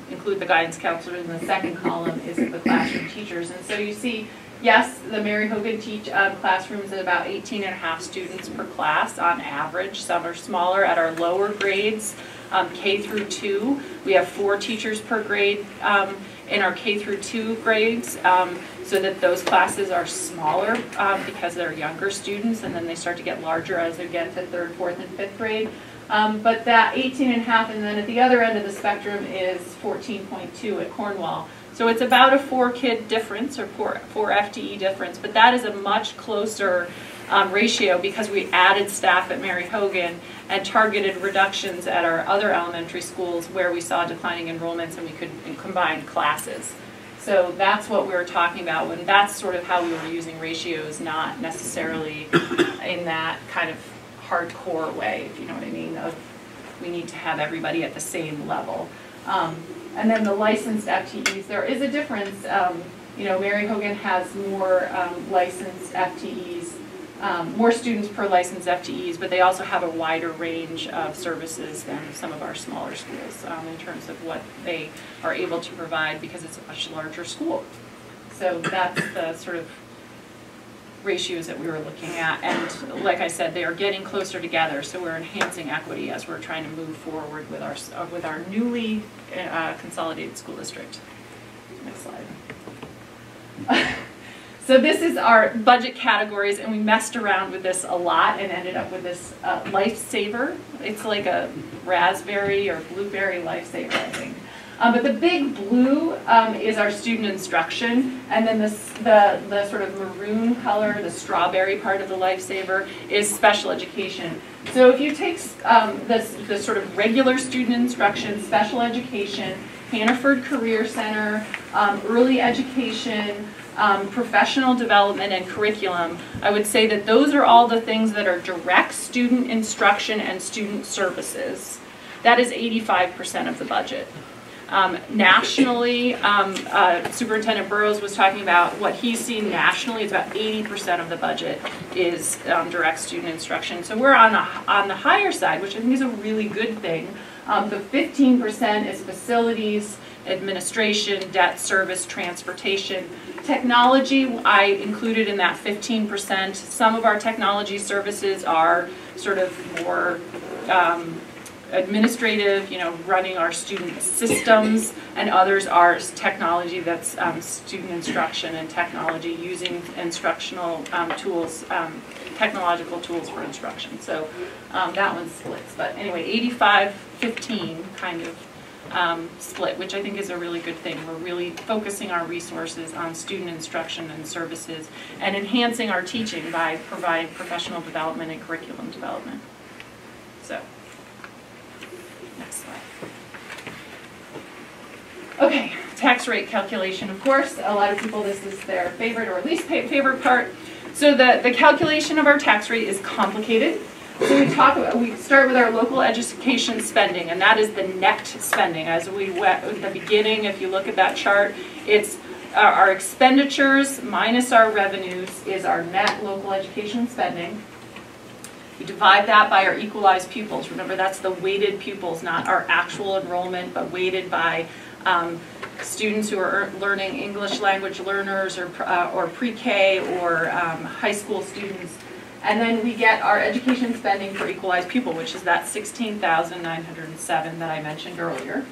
[SPEAKER 2] include the guidance counselors, and the second column is the classroom teachers. And so you see, yes, the Mary Hogan classrooms at about 18.5 students per class on average. Some are smaller at our lower grades, K through 2. We have 4 teachers per grade in our K through 2 grades, so that those classes are smaller because they're younger students, and then they start to get larger as they get to 3rd, 4th, and 5th grade. But that 18.5, and then at the other end of the spectrum is 14.2 at Cornwall. So it's about a 4-kid difference, or 4 FTE difference, but that is a much closer ratio because we added staff at Mary Hogan and targeted reductions at our other elementary schools where we saw declining enrollments and we could combine classes. So that's what we were talking about, and that's sort of how we were using ratios, not necessarily in that kind of hardcore way, if you know what I mean, of we need to have everybody at the same level. And then the licensed FTEs, there is a difference. You know, Mary Hogan has more licensed FTEs, more students per licensed FTEs, but they also have a wider range of services than some of our smaller schools in terms of what they are able to provide because it's a much larger school. So that's the sort of ratios that we were looking at, and like I said, they are getting closer together, so we're enhancing equity as we're trying to move forward with our newly consolidated school district. Next slide. So this is our budget categories, and we messed around with this a lot and ended up with this lifesaver. It's like a raspberry or blueberry lifesaver, I think. But the big blue is our student instruction, and then the sort of maroon color, the strawberry part of the lifesaver, is special education. So if you take the sort of regular student instruction, special education, Hannaford Career Center, early education, professional development, and curriculum, I would say that those are all the things that are direct student instruction and student services. That is 85% of the budget. Nationally, Superintendent Burrows was talking about what he's seen nationally. It's about 80% of the budget is direct student instruction. So we're on the higher side, which I think is a really good thing. The 15% is facilities, administration, debt service, transportation. Technology, I included in that 15%. Some of our technology services are sort of more administrative, you know, running our student systems, and others are technology that's student instruction and technology, using instructional tools, technological tools for instruction. So that one splits. But anyway, 85-15 kind of split, which I think is a really good thing. We're really focusing our resources on student instruction and services and enhancing our teaching by providing professional development and curriculum development. So. Next slide. Okay, tax rate calculation, of course. A lot of people, this is their favorite or least favorite part. So the calculation of our tax rate is complicated. So we start with our local education spending, and that is the net spending. As we went at the beginning, if you look at that chart, it's our expenditures minus our revenues is our net local education spending. We divide that by our equalized pupils. Remember, that's the weighted pupils, not our actual enrollment, but weighted by students who are learning English language learners or pre-K or high school students. And then we get our education spending per equalized pupil, which is that 16,907 that I mentioned earlier.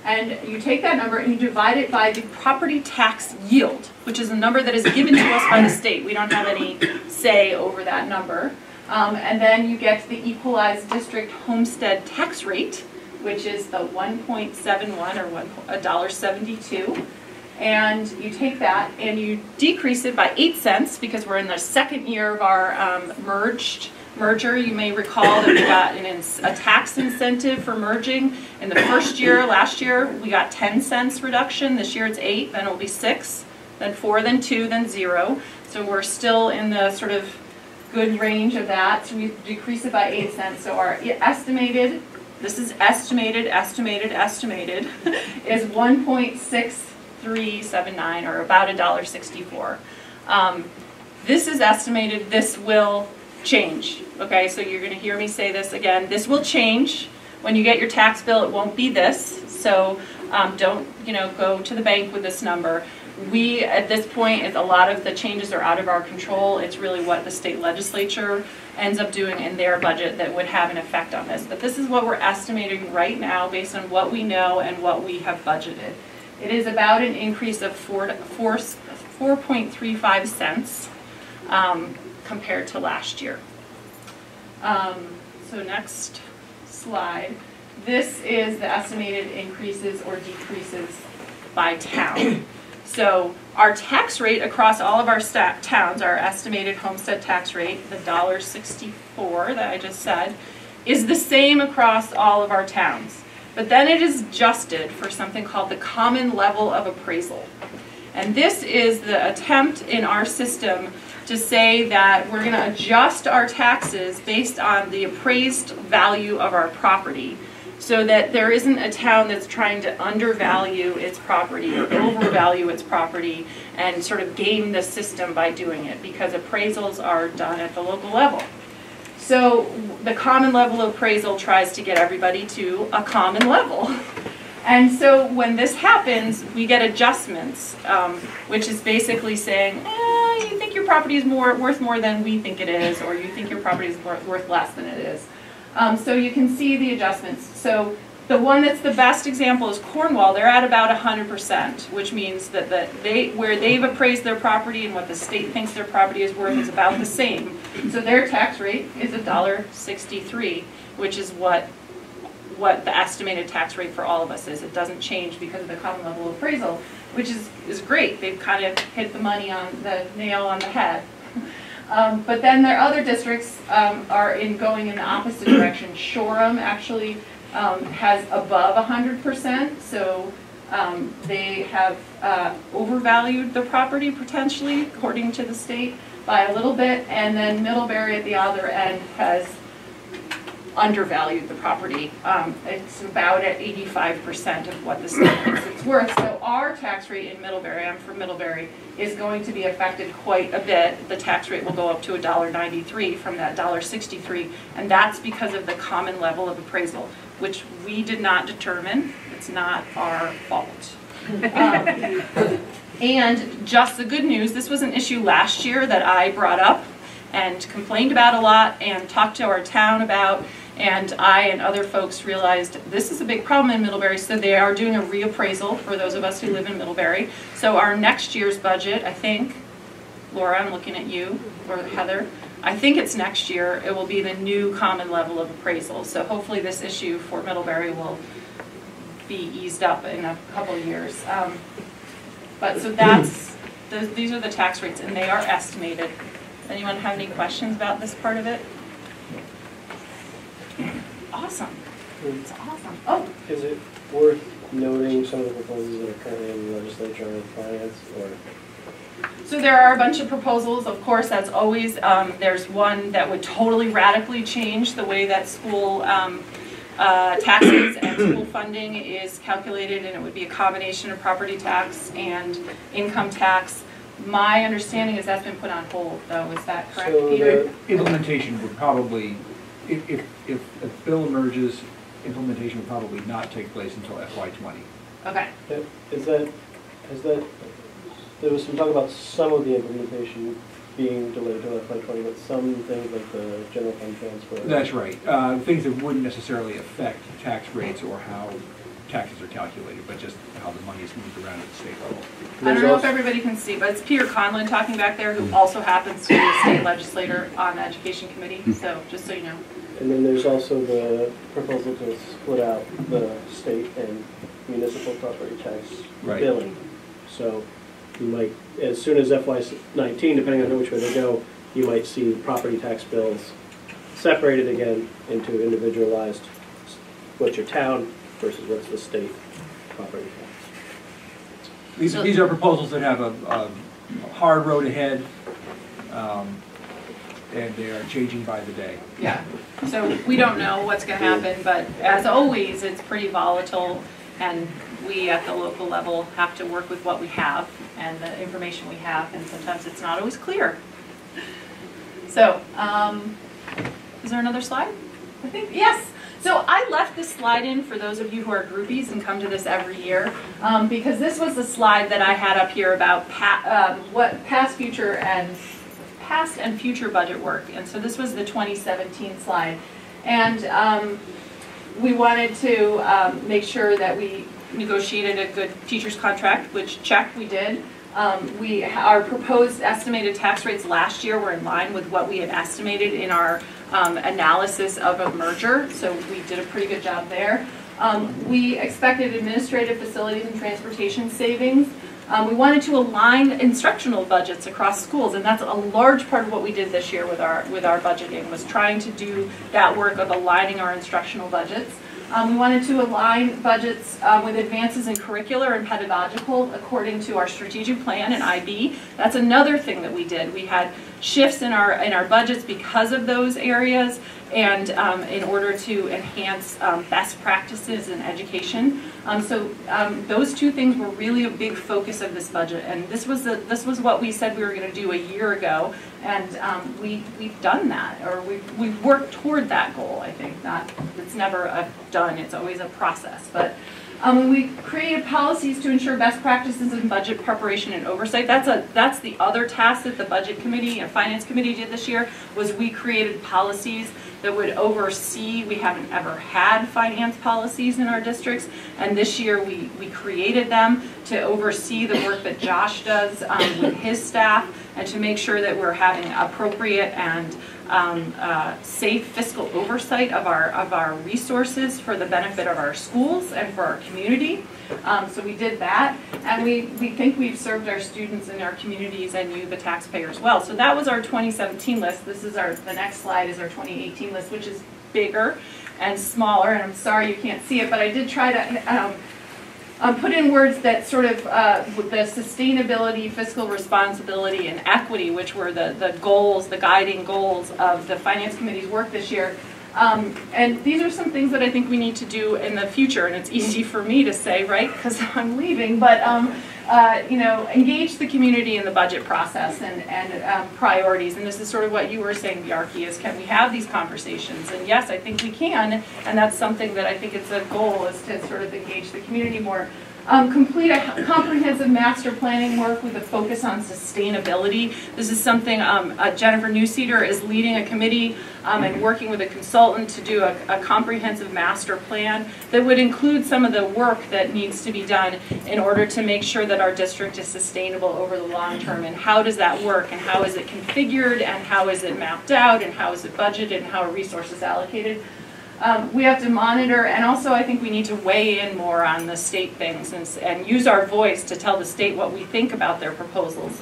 [SPEAKER 2] And you take that number and you divide it by the property tax yield, which is a number that is given to us by the state. We don't have any say over that number. And then you get the equalized district homestead tax rate, which is the 1.71 or $1.72. And you take that and you decrease it by 8 cents because we're in the second year of our merger. You may recall that we got a tax incentive for merging. In the first year, last year, we got 10 cents reduction. This year it's 8, then it'll be 6, then 4, then 2, then 0. So we're still in the sort of good range of that. So we decrease it by 8 cents. So our estimated, this is estimated, is 1.6379 or about $1.64. This is estimated. This will change. Okay, so you're going to hear me say this again. This will change. When you get your tax bill, it won't be this. So don't go to the bank with this number. We, at this point, a lot of the changes are out of our control. It's really what the state legislature ends up doing in their budget that would have an effect on this. But this is what we're estimating right now based on what we know and what we have budgeted. It is about an increase of 4.35 cents compared to last year. So next slide. This is the estimated increases or decreases by town. So our tax rate across all of our towns, our estimated homestead tax rate, the $1.64 that I just said, is the same across all of our towns. But then it is adjusted for something called the common level of appraisal. And this is the attempt in our system to say that we're going to adjust our taxes based on the appraised value of our property, so that there isn't a town that's trying to undervalue its property or overvalue its property and sort of game the system by doing it, because appraisals are done at the local level. So the common level appraisal tries to get everybody to a common level. And so when this happens, we get adjustments, which is basically saying, you think your property is worth more than we think it is, or you think your property is worth less than it is. So you can see the adjustments. So the one that's the best example is Cornwall. They're at about 100%, which means that where they've appraised their property and what the state thinks their property is worth is about the same. So their tax rate is $1.63, which is what the estimated tax rate for all of us is. It doesn't change because of the common level appraisal, which is great. They've kind of hit the nail on the head. But then their other districts are going in the opposite direction. Shoreham actually has above 100%, so they have overvalued the property potentially, according to the state, by a little bit, and then Middlebury at the other end has undervalued the property. It's about at 85% of what the state thinks it's worth. So our tax rate in Middlebury, I'm from Middlebury, is going to be affected quite a bit. The tax rate will go up to $1.93 from that $1.63, and that's because of the common level of appraisal, which we did not determine. It's not our fault. And just the good news, this was an issue last year that I brought up and complained about a lot and talked to our town about, and I and other folks realized this is a big problem in Middlebury, so they are doing a reappraisal for those of us who live in Middlebury. So our next year's budget, I think, Laura, I'm looking at you, or Heather, I think it's next year, it will be the new common level of appraisal. So hopefully this issue for Middlebury will be eased up in a couple of years. But so these are the tax rates, and they are estimated. Anyone have any questions about this part of it? Awesome. It's awesome. Oh.
[SPEAKER 7] Is it worth noting some of the proposals that are currently in the legislature and finance, or?
[SPEAKER 2] So there are a bunch of proposals. Of course, that's always, there's one that would totally radically change the way that school taxes and school funding is calculated, and it would be a combination of property tax and income tax. My understanding is that's been put on hold, though. Is that correct,
[SPEAKER 22] so
[SPEAKER 2] Peter?
[SPEAKER 22] The implementation would probably, if a bill emerges
[SPEAKER 1] implementation will probably not take place until FY20.
[SPEAKER 2] Okay.
[SPEAKER 7] There was some talk about some of the implementation being delayed to FY20, but some things like the general fund transfer.
[SPEAKER 1] That's right. Things that wouldn't necessarily affect tax rates or how taxes are calculated, but just how the money is moved around at the state level.
[SPEAKER 2] I don't know if everybody can see, but it's Peter Conlon talking back there, who also happens to be a state legislator on the Education Committee, so just so you know.
[SPEAKER 7] And then there's also the proposal to split out the state and municipal property tax billing. So you might, as soon as FY19, depending on which way they go, you might see property tax bills separated again into individualized, what's your town versus what's the state property tax.
[SPEAKER 1] These are proposals that have a hard road ahead, and they are changing by the day.
[SPEAKER 2] Yeah, so we don't know what's going to happen, but as always, it's pretty volatile, and we at the local level have to work with what we have and the information we have, and sometimes it's not always clear. So, is there another slide? I think, yes. So I left this slide in for those of you who are groupies and come to this every year, because this was the slide that I had up here about what past and future budget work. And so this was the 2017 slide. And we wanted to make sure that we negotiated a good teacher's contract, which check we did. Our proposed estimated tax rates last year were in line with what we had estimated in our analysis of a merger, so we did a pretty good job there. We expected administrative facilities and transportation savings. We wanted to align instructional budgets across schools, and that's a large part of what we did this year with our budgeting, was trying to do that work of aligning our instructional budgets. We wanted to align budgets with advances in curricular and pedagogical according to our strategic plan and IB. That's another thing that we did. We had shifts in our budgets because of those areas, and in order to enhance best practices in education. So those two things were really a big focus of this budget, and this was what we said we were going to do a year ago, and we've done that, or we've worked toward that goal. I think it's never done; it's always a process. But we created policies to ensure best practices in budget preparation and oversight. That's the other task that the Budget Committee and Finance Committee did this year, was we created policies that would oversee. We haven't ever had finance policies in our districts, and this year we created them to oversee the work that Josh does with his staff, and to make sure that we're having appropriate and safe fiscal oversight of our resources for the benefit of our schools and for our community. So we did that, and we think we've served our students and our communities and you, the taxpayers, well. So that was our 2017 list. This is the next slide is our 2018 list, which is bigger and smaller, and I'm sorry you can't see it, but I did try to put in words that sort of the sustainability, fiscal responsibility, and equity, which were the goals, the guiding goals of the Finance Committee's work this year. And these are some things that I think we need to do in the future, and it's easy for me to say, right, because I'm leaving, but engage the community in the budget process and priorities. And this is sort of what you were saying, Bjarki, is can we have these conversations? And yes, I think we can, and that's something that I think it's a goal, is to sort of engage the community more. Complete a comprehensive master planning work with a focus on sustainability. This is something Jennifer Newseeder is leading a committee and working with a consultant to do a comprehensive master plan that would include some of the work that needs to be done in order to make sure that our district is sustainable over the long term. And how does that work, and how is it configured, and how is it mapped out, and how is it budgeted, and how are resources allocated? We have to monitor, and also I think we need to weigh in more on the state things and use our voice to tell the state what we think about their proposals.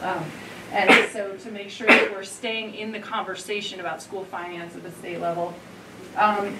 [SPEAKER 2] And so to make sure that we're staying in the conversation about school finance at the state level.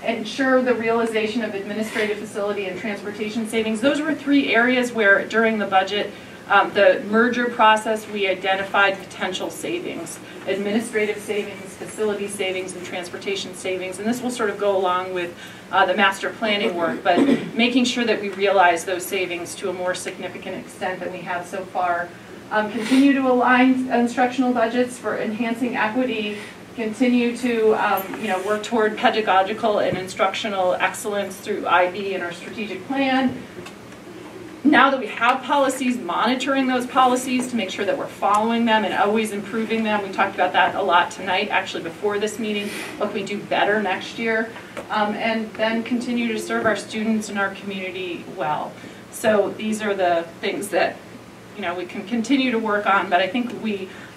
[SPEAKER 2] Ensure the realization of administrative facility and transportation savings. Those were three areas where during the budget, the merger process, we identified potential savings. Administrative savings, facility savings, and transportation savings. And this will sort of go along with the master planning work, but making sure that we realize those savings to a more significant extent than we have so far. Continue to align instructional budgets for enhancing equity continue to work toward pedagogical and instructional excellence through IB and our strategic plan. Now that we have policies, monitoring those policies to make sure that we're following them and always improving them. We talked about that a lot tonight, actually before this meeting. What can we do better next year? And then continue to serve our students and our community well. So these are the things that we can continue to work on, but I think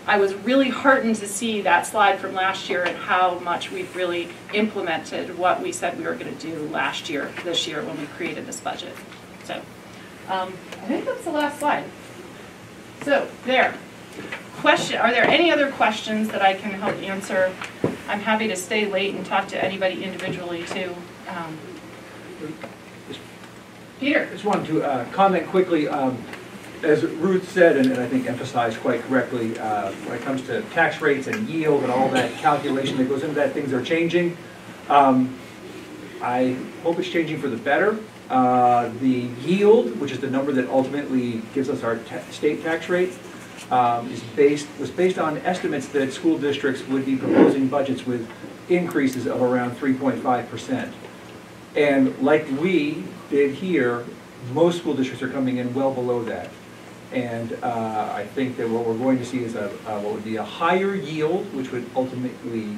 [SPEAKER 2] I was really heartened to see that slide from last year and how much we've really implemented what we said we were going to do this year when we created this budget. So I think that's the last slide. So there. Are there any other questions that I can help answer? I'm happy to stay late and talk to anybody individually too. Peter.
[SPEAKER 1] I just wanted to comment quickly. As Ruth said, and I think emphasized quite correctly, when it comes to tax rates and yield and all that calculation that goes into that, things are changing. I hope it's changing for the better. The yield, which is the number that ultimately gives us our state tax rate, was based on estimates that school districts would be proposing budgets with increases of around 3.5%. And like we did here, most school districts are coming in well below that. And I think that what we're going to see is what would be a higher yield, which would ultimately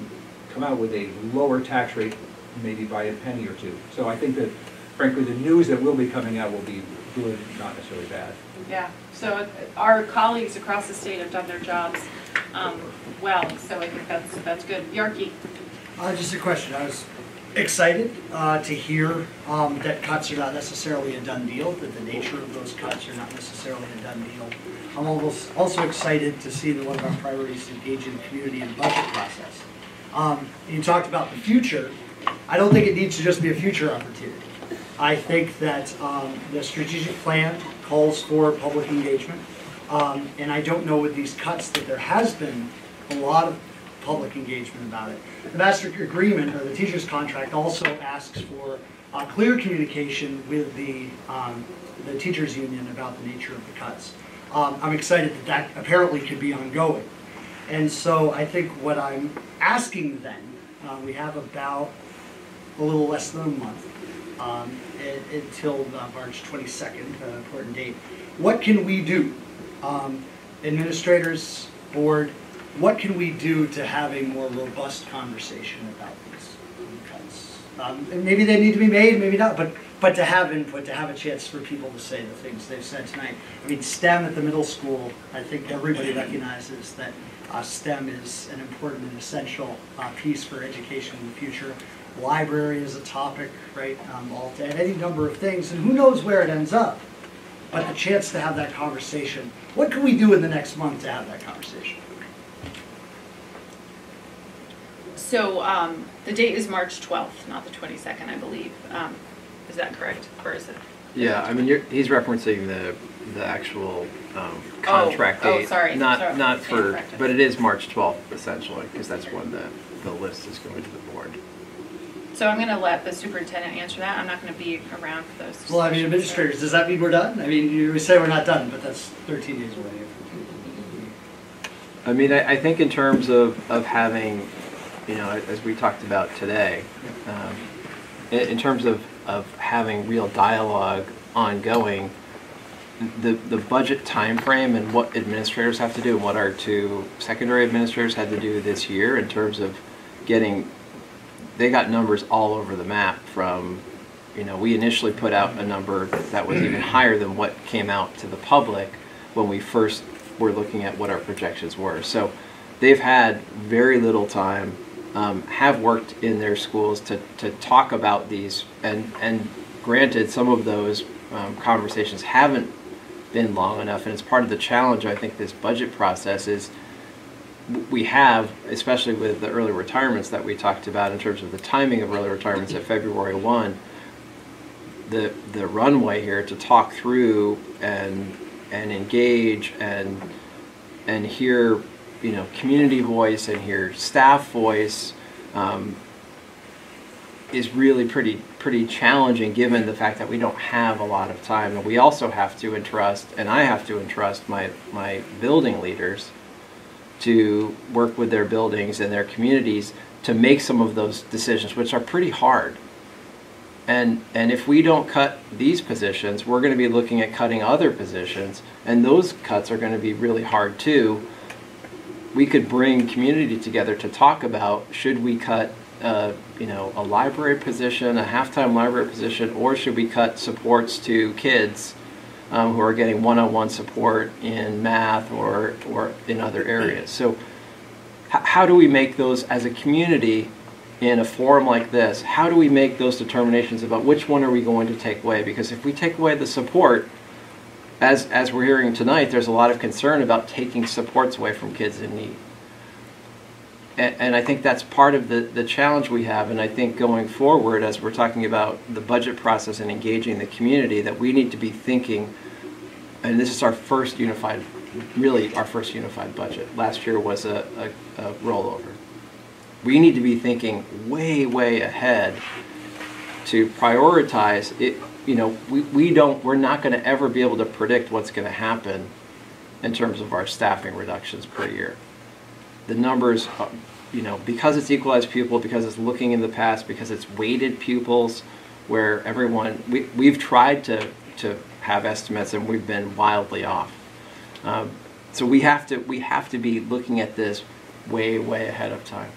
[SPEAKER 1] come out with a lower tax rate, maybe by a penny or two. So I think that, frankly, the news that will be coming out will be good, not necessarily bad.
[SPEAKER 2] Yeah, so our colleagues across the state have done their jobs well, so I think that's good. Yarki.
[SPEAKER 15] Just a question. I was excited to hear that cuts are not necessarily a done deal, that the nature of those cuts are not necessarily a done deal. I'm also excited to see that one of our priorities is engaging the community in the budget process. You talked about the future. I don't think it needs to just be a future opportunity. I think that the strategic plan calls for public engagement, and I don't know with these cuts that there has been a lot of public engagement about it. The master agreement, or the teacher's contract, also asks for clear communication with the teachers union about the nature of the cuts. I'm excited that that apparently could be ongoing. And so I think what I'm asking then, we have about a little less than a month until March 22nd, an important date. What can we do? Administrators, board, what can we do to have a more robust conversation about these cuts? And maybe they need to be made, maybe not, but to have input, to have a chance for people to say the things they've said tonight. I mean, STEM at the middle school, I think everybody recognizes that STEM is an important and essential piece for education in the future. Library is a topic, right, and any number of things, and who knows where it ends up. But the chance to have that conversation, what can we do in the next month to have that conversation?
[SPEAKER 2] So the date is March 12th, not the 22nd, I believe. Is that correct, or is it?
[SPEAKER 4] Yeah, I mean, he's referencing the actual contract date.
[SPEAKER 2] Oh, sorry.
[SPEAKER 4] Not for, but it is March 12th essentially, because that's when the list is going to the board.
[SPEAKER 2] So I'm going to let the superintendent answer that. I'm not going to be around for those.
[SPEAKER 15] Well, I mean, administrators, does that mean we're done? I mean, we say we're not done, but that's 13 days away.
[SPEAKER 4] I mean, I think in terms of having, you know, as we talked about today, in terms of having real dialogue ongoing, the budget time frame and what administrators have to do and what our two secondary administrators had to do this year in terms of getting, they got numbers all over the map from, you know, we initially put out a number that was even higher than what came out to the public when we first were looking at what our projections were. So they've had very little time, have worked in their schools to talk about these, and granted some of those conversations haven't been long enough, and it's part of the challenge I think this budget process is we have, especially with the early retirements that we talked about in terms of the timing of early retirements at February 1, the runway here to talk through and engage and hear, you know, community voice and hear staff voice is really pretty challenging given the fact that we don't have a lot of time. And we also have to entrust, and I have to entrust my building leaders to work with their buildings and their communities to make some of those decisions, which are pretty hard. And if we don't cut these positions, we're going to be looking at cutting other positions, and those cuts are going to be really hard too. We could bring community together to talk about, should we cut you know, a library position, a half-time library position, or should we cut supports to kids who are getting one-on-one support in math or in other areas. So how do we make those as a community in a forum like this? How do we make those determinations about which one are we going to take away? Because if we take away the support, as we're hearing tonight, there's a lot of concern about taking supports away from kids in need. And I think that's part of the challenge we have, and I think going forward, as we're talking about the budget process and engaging the community, that we need to be thinking, and this is our first unified, really our first unified budget. Last year was a rollover. We need to be thinking way, way ahead to prioritize it. You know, we're not going to ever be able to predict what's going to happen in terms of our staffing reductions per year. The numbers, you know, because it's equalized pupil, because it's looking in the past, because it's weighted pupils, where everyone, we've tried to have estimates and we've been wildly off. So we have to be looking at this way, way ahead of time.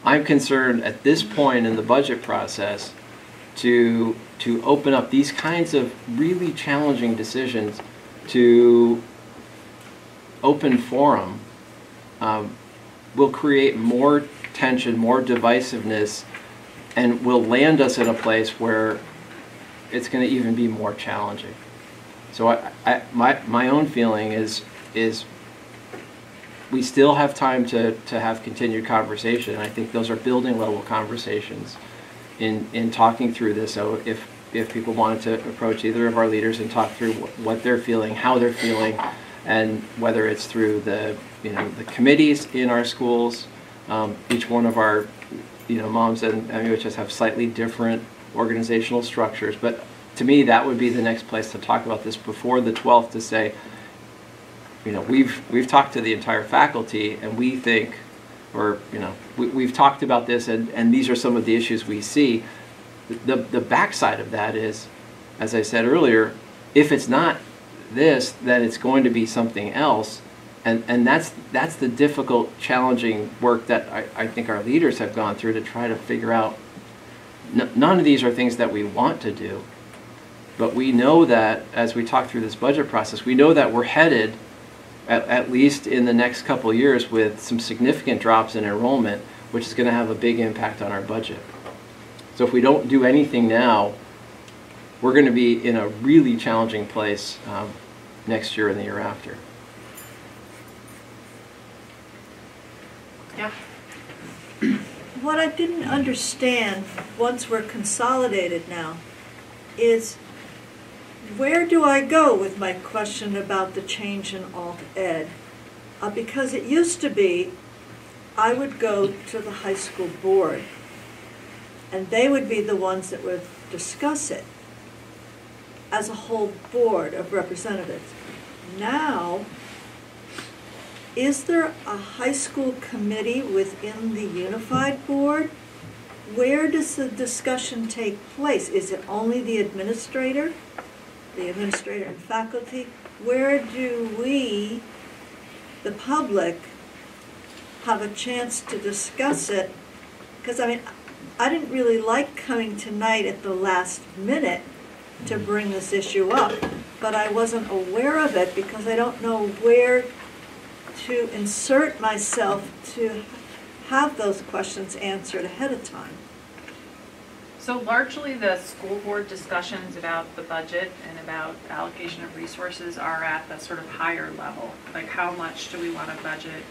[SPEAKER 4] I'm concerned at this point in the budget process to open up these kinds of really challenging decisions to open forum. Will create more tension, more divisiveness, and will land us in a place where it's going to even be more challenging. So my own feeling is we still have time to have continued conversation. I think those are building level conversations in talking through this. So if people wanted to approach either of our leaders and talk through what they're feeling, how they're feeling, and whether it's through the committees in our schools, each one of our moms and MUHS have slightly different organizational structures, but to me that would be the next place to talk about this before the 12th, to say, we've talked to the entire faculty and we think, or we've talked about this and these are some of the issues we see. The backside of that is, as I said earlier, if it's not this, then it's going to be something else, and that's the difficult, challenging work that I think our leaders have gone through to try to figure out. None of these are things that we want to do, but we know that as we talk through this budget process, we know that we're headed, at least in the next couple of years, with some significant drops in enrollment, which is going to have a big impact on our budget. So if we don't do anything now, we're going to be in a really challenging place next year and the year after.
[SPEAKER 2] Yeah.
[SPEAKER 13] What I didn't understand, once we're consolidated now, is where do I go with my question about the change in alt ed? Because it used to be I would go to the high school board and they would be the ones that would discuss it as a whole board of representatives. Now, is there a high school committee within the unified board? Where does the discussion take place? Is it only the administrator and faculty? Where do we, the public, have a chance to discuss it? Because I didn't really like coming tonight at the last minute to bring this issue up, but I wasn't aware of it because I don't know where to insert myself to have those questions answered ahead of time.
[SPEAKER 2] So largely the school board discussions about the budget and about allocation of resources are at the sort of higher level, like how much do we want to budget,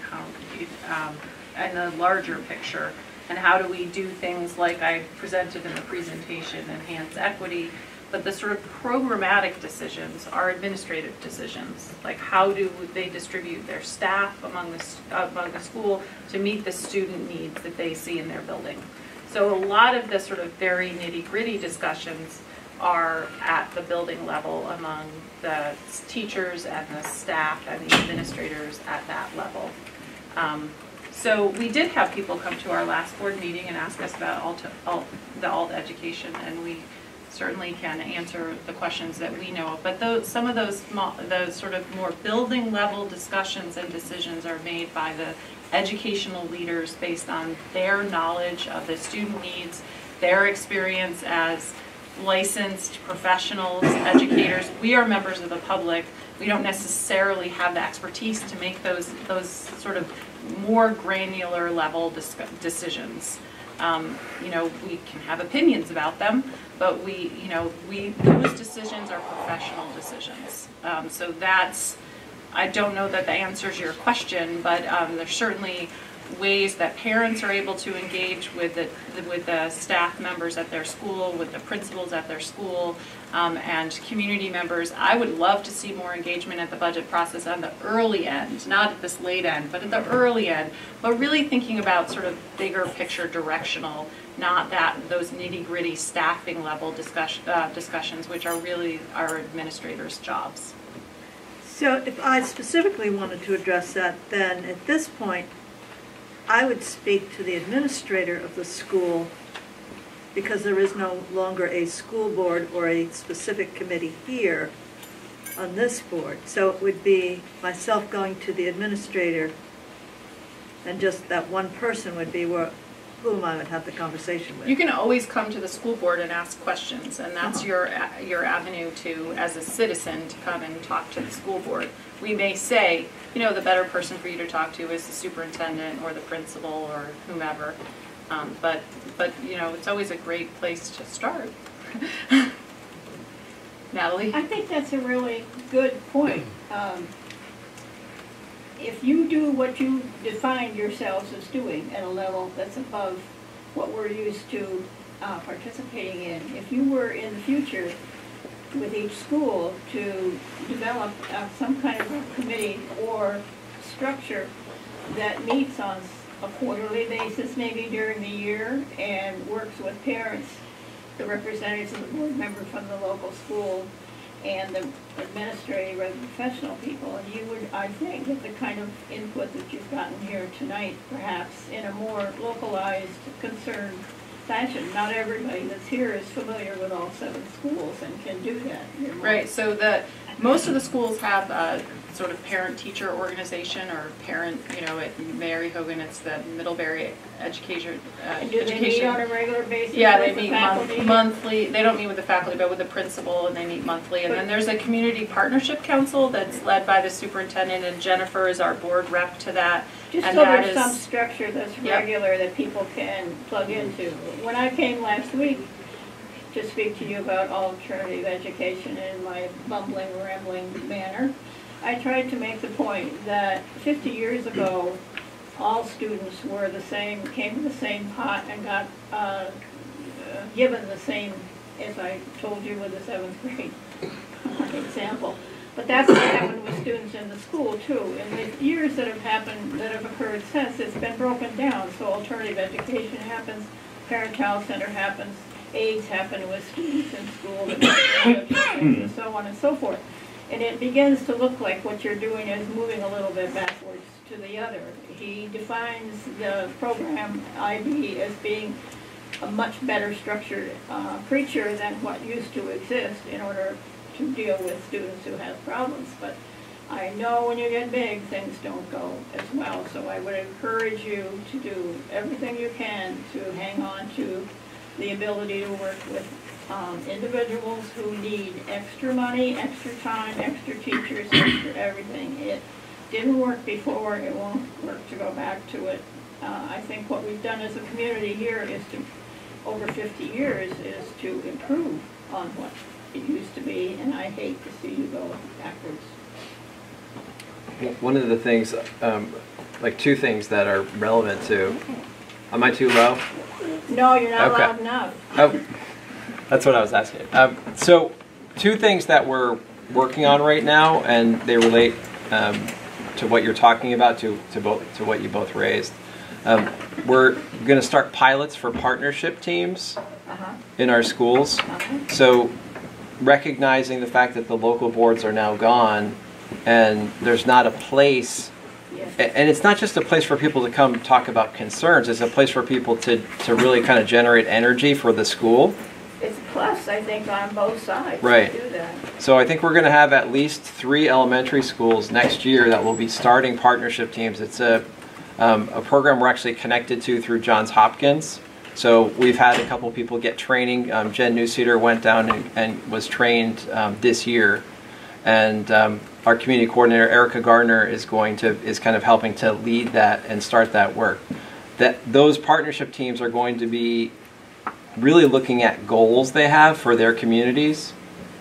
[SPEAKER 2] and the larger picture, and how do we do things like I presented in the presentation, enhance equity. But the sort of programmatic decisions are administrative decisions, like how do they distribute their staff among the school to meet the student needs that they see in their building. So a lot of the sort of very nitty-gritty discussions are at the building level among the teachers and the staff and the administrators at that level. So we did have people come to our last board meeting and ask us about the alt education, and we certainly can answer the questions that we know of. But some of those sort of more building level discussions and decisions are made by the educational leaders based on their knowledge of the student needs, their experience as licensed professionals, educators. We are members of the public. We don't necessarily have the expertise to make those sort of more granular level decisions. You know, we can have opinions about them, but those decisions are professional decisions. So that's, I don't know that that answers your question, but there's certainly ways that parents are able to engage with the staff members at their school, with the principals at their school, and community members. I would love to see more engagement at the budget process on the early end, not at this late end, but at the early end, but really thinking about sort of bigger picture directional, not those nitty-gritty staffing level discussions, which are really our administrators' jobs.
[SPEAKER 13] So if I specifically wanted to address that, then at this point, I would speak to the administrator of the school, because there is no longer a school board or a specific committee here on this board. So it would be myself going to the administrator, and just that one person would be whom I would have the conversation with.
[SPEAKER 2] You can always come to the school board and ask questions, and that's your avenue to, as a citizen, to come and talk to the school board. We may say, you know, the better person for you to talk to is the superintendent or the principal or whomever, but you know, it's always a great place to start. Natalie?
[SPEAKER 19] I think that's a really good point. If you do what you define yourselves as doing at a level that's above what we're used to participating in, if you were in the future with each school to develop some kind of a committee or structure that meets on a quarterly basis, maybe during the year, and works with parents, the representatives of the board member from the local school, and the administrative or professional people, and you would, I think, get the kind of input that you've gotten here tonight, perhaps in a more localized, concerned fashion. Not everybody that's here is familiar with all 7 schools and can do that.
[SPEAKER 2] Right, so most of the schools have a sort of parent-teacher organization, or parent, you know, at Mary Hogan, it's the Middlebury Education.
[SPEAKER 19] And do they meet on a regular basis?
[SPEAKER 2] Yeah, they
[SPEAKER 19] with the
[SPEAKER 2] meet
[SPEAKER 19] faculty?
[SPEAKER 2] monthly. They don't meet with the faculty, but with the principal, and they meet monthly. And then there's a community partnership council that's led by the superintendent, and Jennifer is our board rep to that.
[SPEAKER 19] Just
[SPEAKER 2] and
[SPEAKER 19] so
[SPEAKER 2] that
[SPEAKER 19] there's some structure that's regular that people can plug into. When I came last week to speak to you about alternative education in my bumbling, rambling manner, I tried to make the point that 50 years ago, all students were the same, came to the same pot and got given the same, as I told you with the 7th grade example. But that's what happened with students in the school too. In the years that have occurred since, it's been broken down. So alternative education happens, parent-child center happens, aids happen with students in school, and so on and so forth. And it begins to look like what you're doing is moving a little bit backwards to the other. He defines the program IB as being a much better structured creature than what used to exist in order to deal with students who have problems. But I know when you get big, things don't go as well. So I would encourage you to do everything you can to hang on to the ability to work with individuals who need extra money, extra time, extra teachers, extra everything. It didn't work before, it won't work to go back to it. I think what we've done as a community here is to, over 50 years, is to improve on what it used to be, and I hate to see you go backwards.
[SPEAKER 4] One of the things, like 2 things that are relevant to, am I too low?
[SPEAKER 19] No, you're not loud enough.
[SPEAKER 4] Oh, that's what I was asking. So 2 things that we're working on right now, and they relate to what you're talking about, to what you both raised. We're going to start pilots for partnership teams in our schools. So recognizing the fact that the local boards are now gone and there's not a place, and it's not just a place for people to come talk about concerns, it's a place for people to really kind of generate energy for the school.
[SPEAKER 19] It's a plus, I think, on both sides
[SPEAKER 4] Right.
[SPEAKER 19] to do that.
[SPEAKER 4] So I think we're going to have at least 3 elementary schools next year that will be starting partnership teams. It's a program we're actually connected to through Johns Hopkins. So we've had a couple people get training. Jen Newseeder went down and was trained this year. And our community coordinator, Erica Gardner, is kind of helping to lead that and start that work. Those partnership teams are going to be really looking at goals they have for their communities.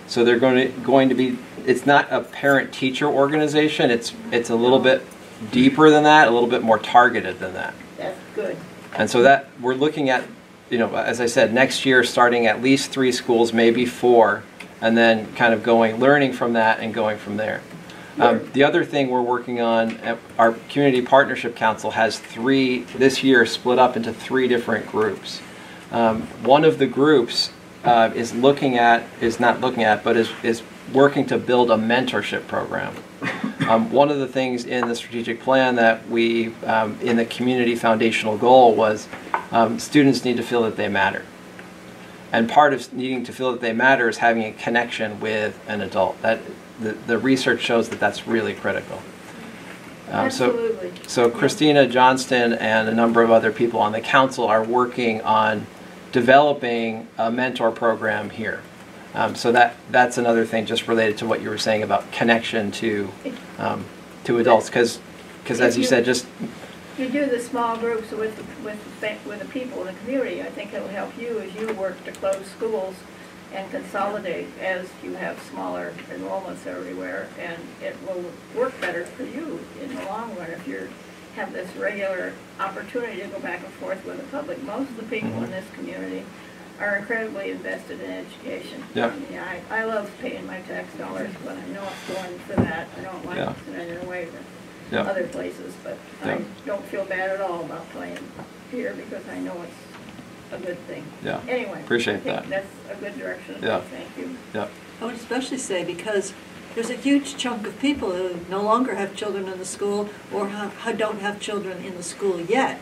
[SPEAKER 4] So they're going to be, it's not a parent-teacher organization, it's a little bit deeper than that, a little bit more targeted than that.
[SPEAKER 19] That's good.
[SPEAKER 4] And so that we're looking at, as I said, next year starting at least 3 schools, maybe 4, and then kind of learning from that and going from there. The other thing we're working on, our Community Partnership Council has 3, this year, split up into 3 different groups. One of the groups is working to build a mentorship program. One of the things in the strategic plan that we, in the community foundational goal was students need to feel that they matter. And part of needing to feel that they matter is having a connection with an adult. The research shows that that's really critical.
[SPEAKER 19] Absolutely.
[SPEAKER 4] So Christina Johnston and a number of other people on the council are working on developing a mentor program here. So that's another thing just related to what you were saying about connection to adults, because as you said, just
[SPEAKER 19] You do the small groups with the people in the community. I think it will help you as you work to close schools and consolidate as you have smaller enrollments everywhere, and it will work better for you in the long run if you have this regular opportunity to go back and forth with the public. Most of the people in this community are incredibly invested in education.
[SPEAKER 4] Yeah.
[SPEAKER 19] I love paying my tax dollars, but I know it's going for that. I don't like sending it away to other places, but I don't feel bad at all about playing here because I know it's a good thing.
[SPEAKER 4] Yeah.
[SPEAKER 19] Anyway,
[SPEAKER 4] Appreciate
[SPEAKER 19] I think
[SPEAKER 4] that.
[SPEAKER 19] that's a good direction.
[SPEAKER 4] Yeah.
[SPEAKER 19] Thank you.
[SPEAKER 4] Yeah.
[SPEAKER 13] I would especially say because there's a huge chunk of people who no longer have children in the school or who don't have children in the school yet,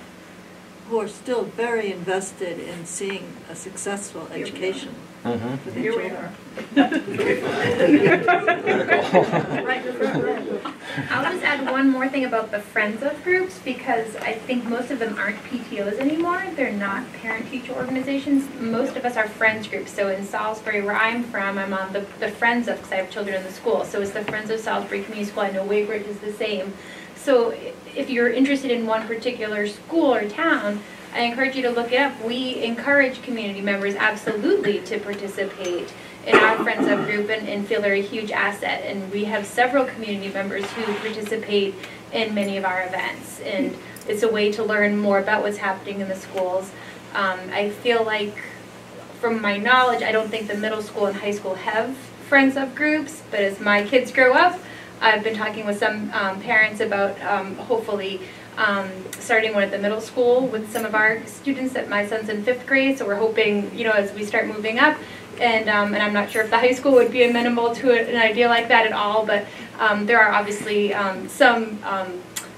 [SPEAKER 13] who are still very invested in seeing a successful education for their children.
[SPEAKER 6] I'll just add one more thing about the Friends of groups, because I think most of them aren't PTOs anymore. They're not parent-teacher organizations. Most of us are Friends groups. So in Salisbury, where I'm from, I'm on the Friends of, because I have children in the school. So it's the Friends of Salisbury Community School. I know Waybridge is the same. So if you're interested in one particular school or town, I encourage you to look it up. We encourage community members absolutely to participate in our Friends of group and feel they're a huge asset. And we have several community members who participate in many of our events. And it's a way to learn more about what's happening in the schools. I feel like, from my knowledge, I don't think the middle school and high school have Friends of groups, but as my kids grow up, I've been talking with some parents about hopefully starting one at the middle school with some of our students. That my son's in 5th grade, so we're hoping, as we start moving up, and I'm not sure if the high school would be amenable to an idea like that at all, but there are obviously some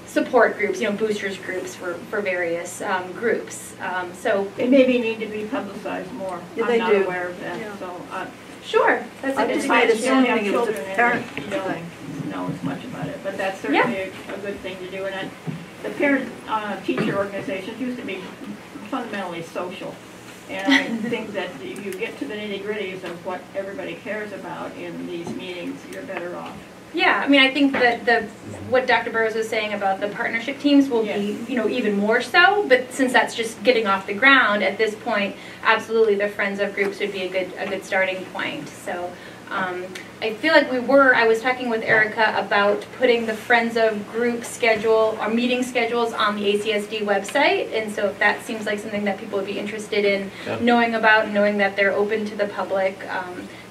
[SPEAKER 6] support groups, boosters groups for various groups. So
[SPEAKER 19] they maybe need to be publicized more.
[SPEAKER 13] Yeah,
[SPEAKER 19] I'm
[SPEAKER 13] they
[SPEAKER 19] not
[SPEAKER 13] do.
[SPEAKER 19] aware of that.
[SPEAKER 13] Yeah.
[SPEAKER 19] So
[SPEAKER 6] sure, that's
[SPEAKER 13] I
[SPEAKER 6] a
[SPEAKER 13] just
[SPEAKER 6] good
[SPEAKER 13] made
[SPEAKER 6] suggestion.
[SPEAKER 13] assuming it was a parent thing.
[SPEAKER 19] Know as much about it, but that's certainly a good thing to do. And the parent-teacher organizations used to be fundamentally social, and I think that if you get to the nitty-gritties of what everybody cares about in these meetings, you're better off.
[SPEAKER 6] Yeah, I mean, I think that what Dr. Burrows was saying about the partnership teams will be, even more so. But since that's just getting off the ground at this point, absolutely, the Friends of groups would be a good starting point. So. I feel like I was talking with Erica about putting the Friends of group schedule or meeting schedules on the ACSD website, and so if that seems like something that people would be interested in knowing about, knowing that they're open to the public,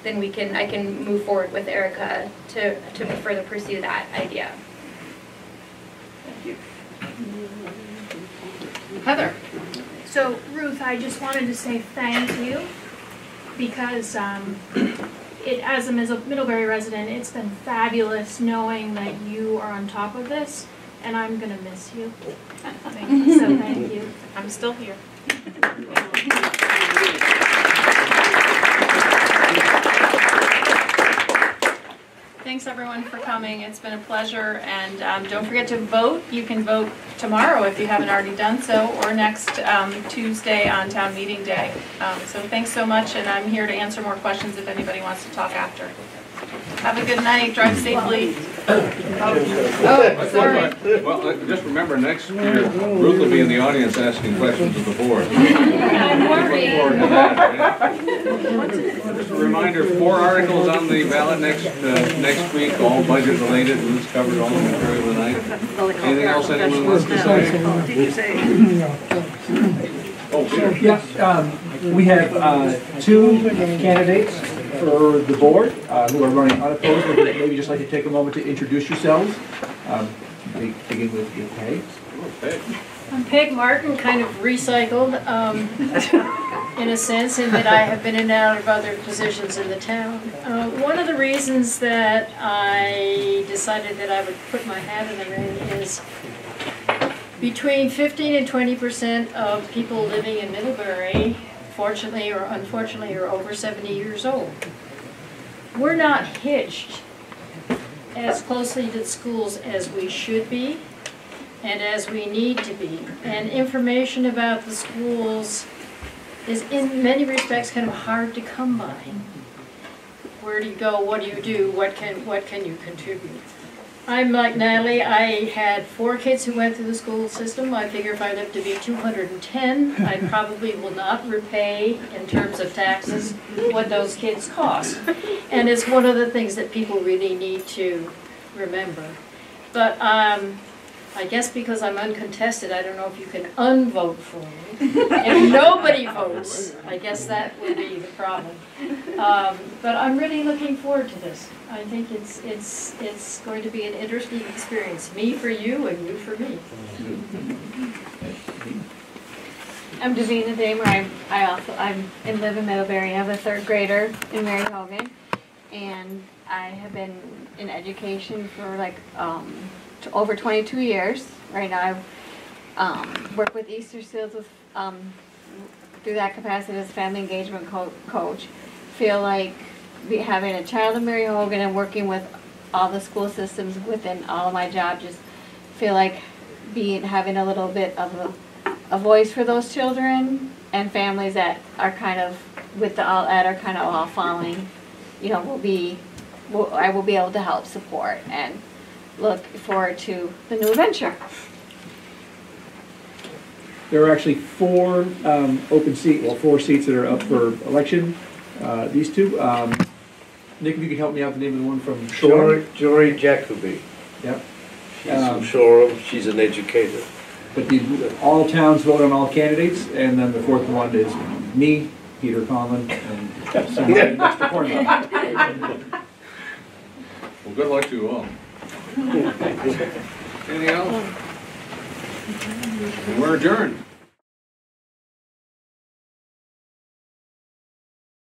[SPEAKER 6] then I can move forward with Erica to further pursue that idea.
[SPEAKER 19] Thank you.
[SPEAKER 2] Heather.
[SPEAKER 22] So Ruth, I just wanted to say thank you because
[SPEAKER 19] as a Middlebury resident, it's been fabulous knowing that you are on top of this, and I'm gonna miss you. So thank you.
[SPEAKER 2] I'm still here. Thanks everyone for coming. It's been a pleasure, and don't forget to vote. You can vote tomorrow if you haven't already done so, or next Tuesday on town meeting day. So thanks so much, and I'm here to answer more questions if anybody wants to talk after. Have a good night. Drive safely. Oh, sorry.
[SPEAKER 3] Well, just remember, next year, Ruth will be in the audience asking questions of the board.
[SPEAKER 19] I'm worried.
[SPEAKER 3] Look forward to that, right? Just a reminder, 4 articles on the ballot next week, all budget related. Ruth's covered all the material tonight. Anything else anyone wants to say? Oh, Peter.
[SPEAKER 1] Yes, we have 2 candidates for the board who are running unopposed. Maybe just like to take a moment to introduce yourselves. Begin with you, Peg.
[SPEAKER 19] I'm Peg Martin, kind of recycled in a sense, in that I have been in and out of other positions in the town. One of the reasons that I decided that I would put my hat in the ring is between 15 and 20% of people living in Middlebury, fortunately or unfortunately, are over 70 years old. We're not hitched as closely to schools as we should be and as we need to be. And information about the schools is in many respects kind of hard to come by. Where do you go? What do you do? What can you contribute? I'm like Natalie. I had 4 kids who went through the school system. I figure if I live to be 210, I probably will not repay, in terms of taxes, what those kids cost. And it's one of the things that people really need to remember. But I guess because I'm uncontested, I don't know if you can unvote for me. If nobody votes, I guess that would be the problem. But I'm really looking forward to this. I think it's going to be an interesting experience. Me for you and you for me.
[SPEAKER 22] I'm Davina Damer. I live in Middlebury. I have a 3rd grader in Mary Hogan, and I have been in education for like over 22 years. Right now I work with Easter Seals with, through that capacity as family engagement coach. Feel like having a child in Mary Hogan and working with all the school systems within all of my jobs, just feel like having a little bit of a voice for those children and families that are kind of all following. You know, I will be able to help support and look forward to the new adventure.
[SPEAKER 1] There are actually 4 open seats, well, 4 seats that are up for election. These 2. Nick, if you could help me out, the name of the one from Shore.
[SPEAKER 5] Jory Jacoby.
[SPEAKER 1] Yep.
[SPEAKER 5] She's from Shore. She's an educator.
[SPEAKER 1] But all towns vote on all candidates, and then the 4th one is me, Peter Conlon, and somebody next to Cornwall.
[SPEAKER 3] Well, good luck to you all. Anything else? We're adjourned.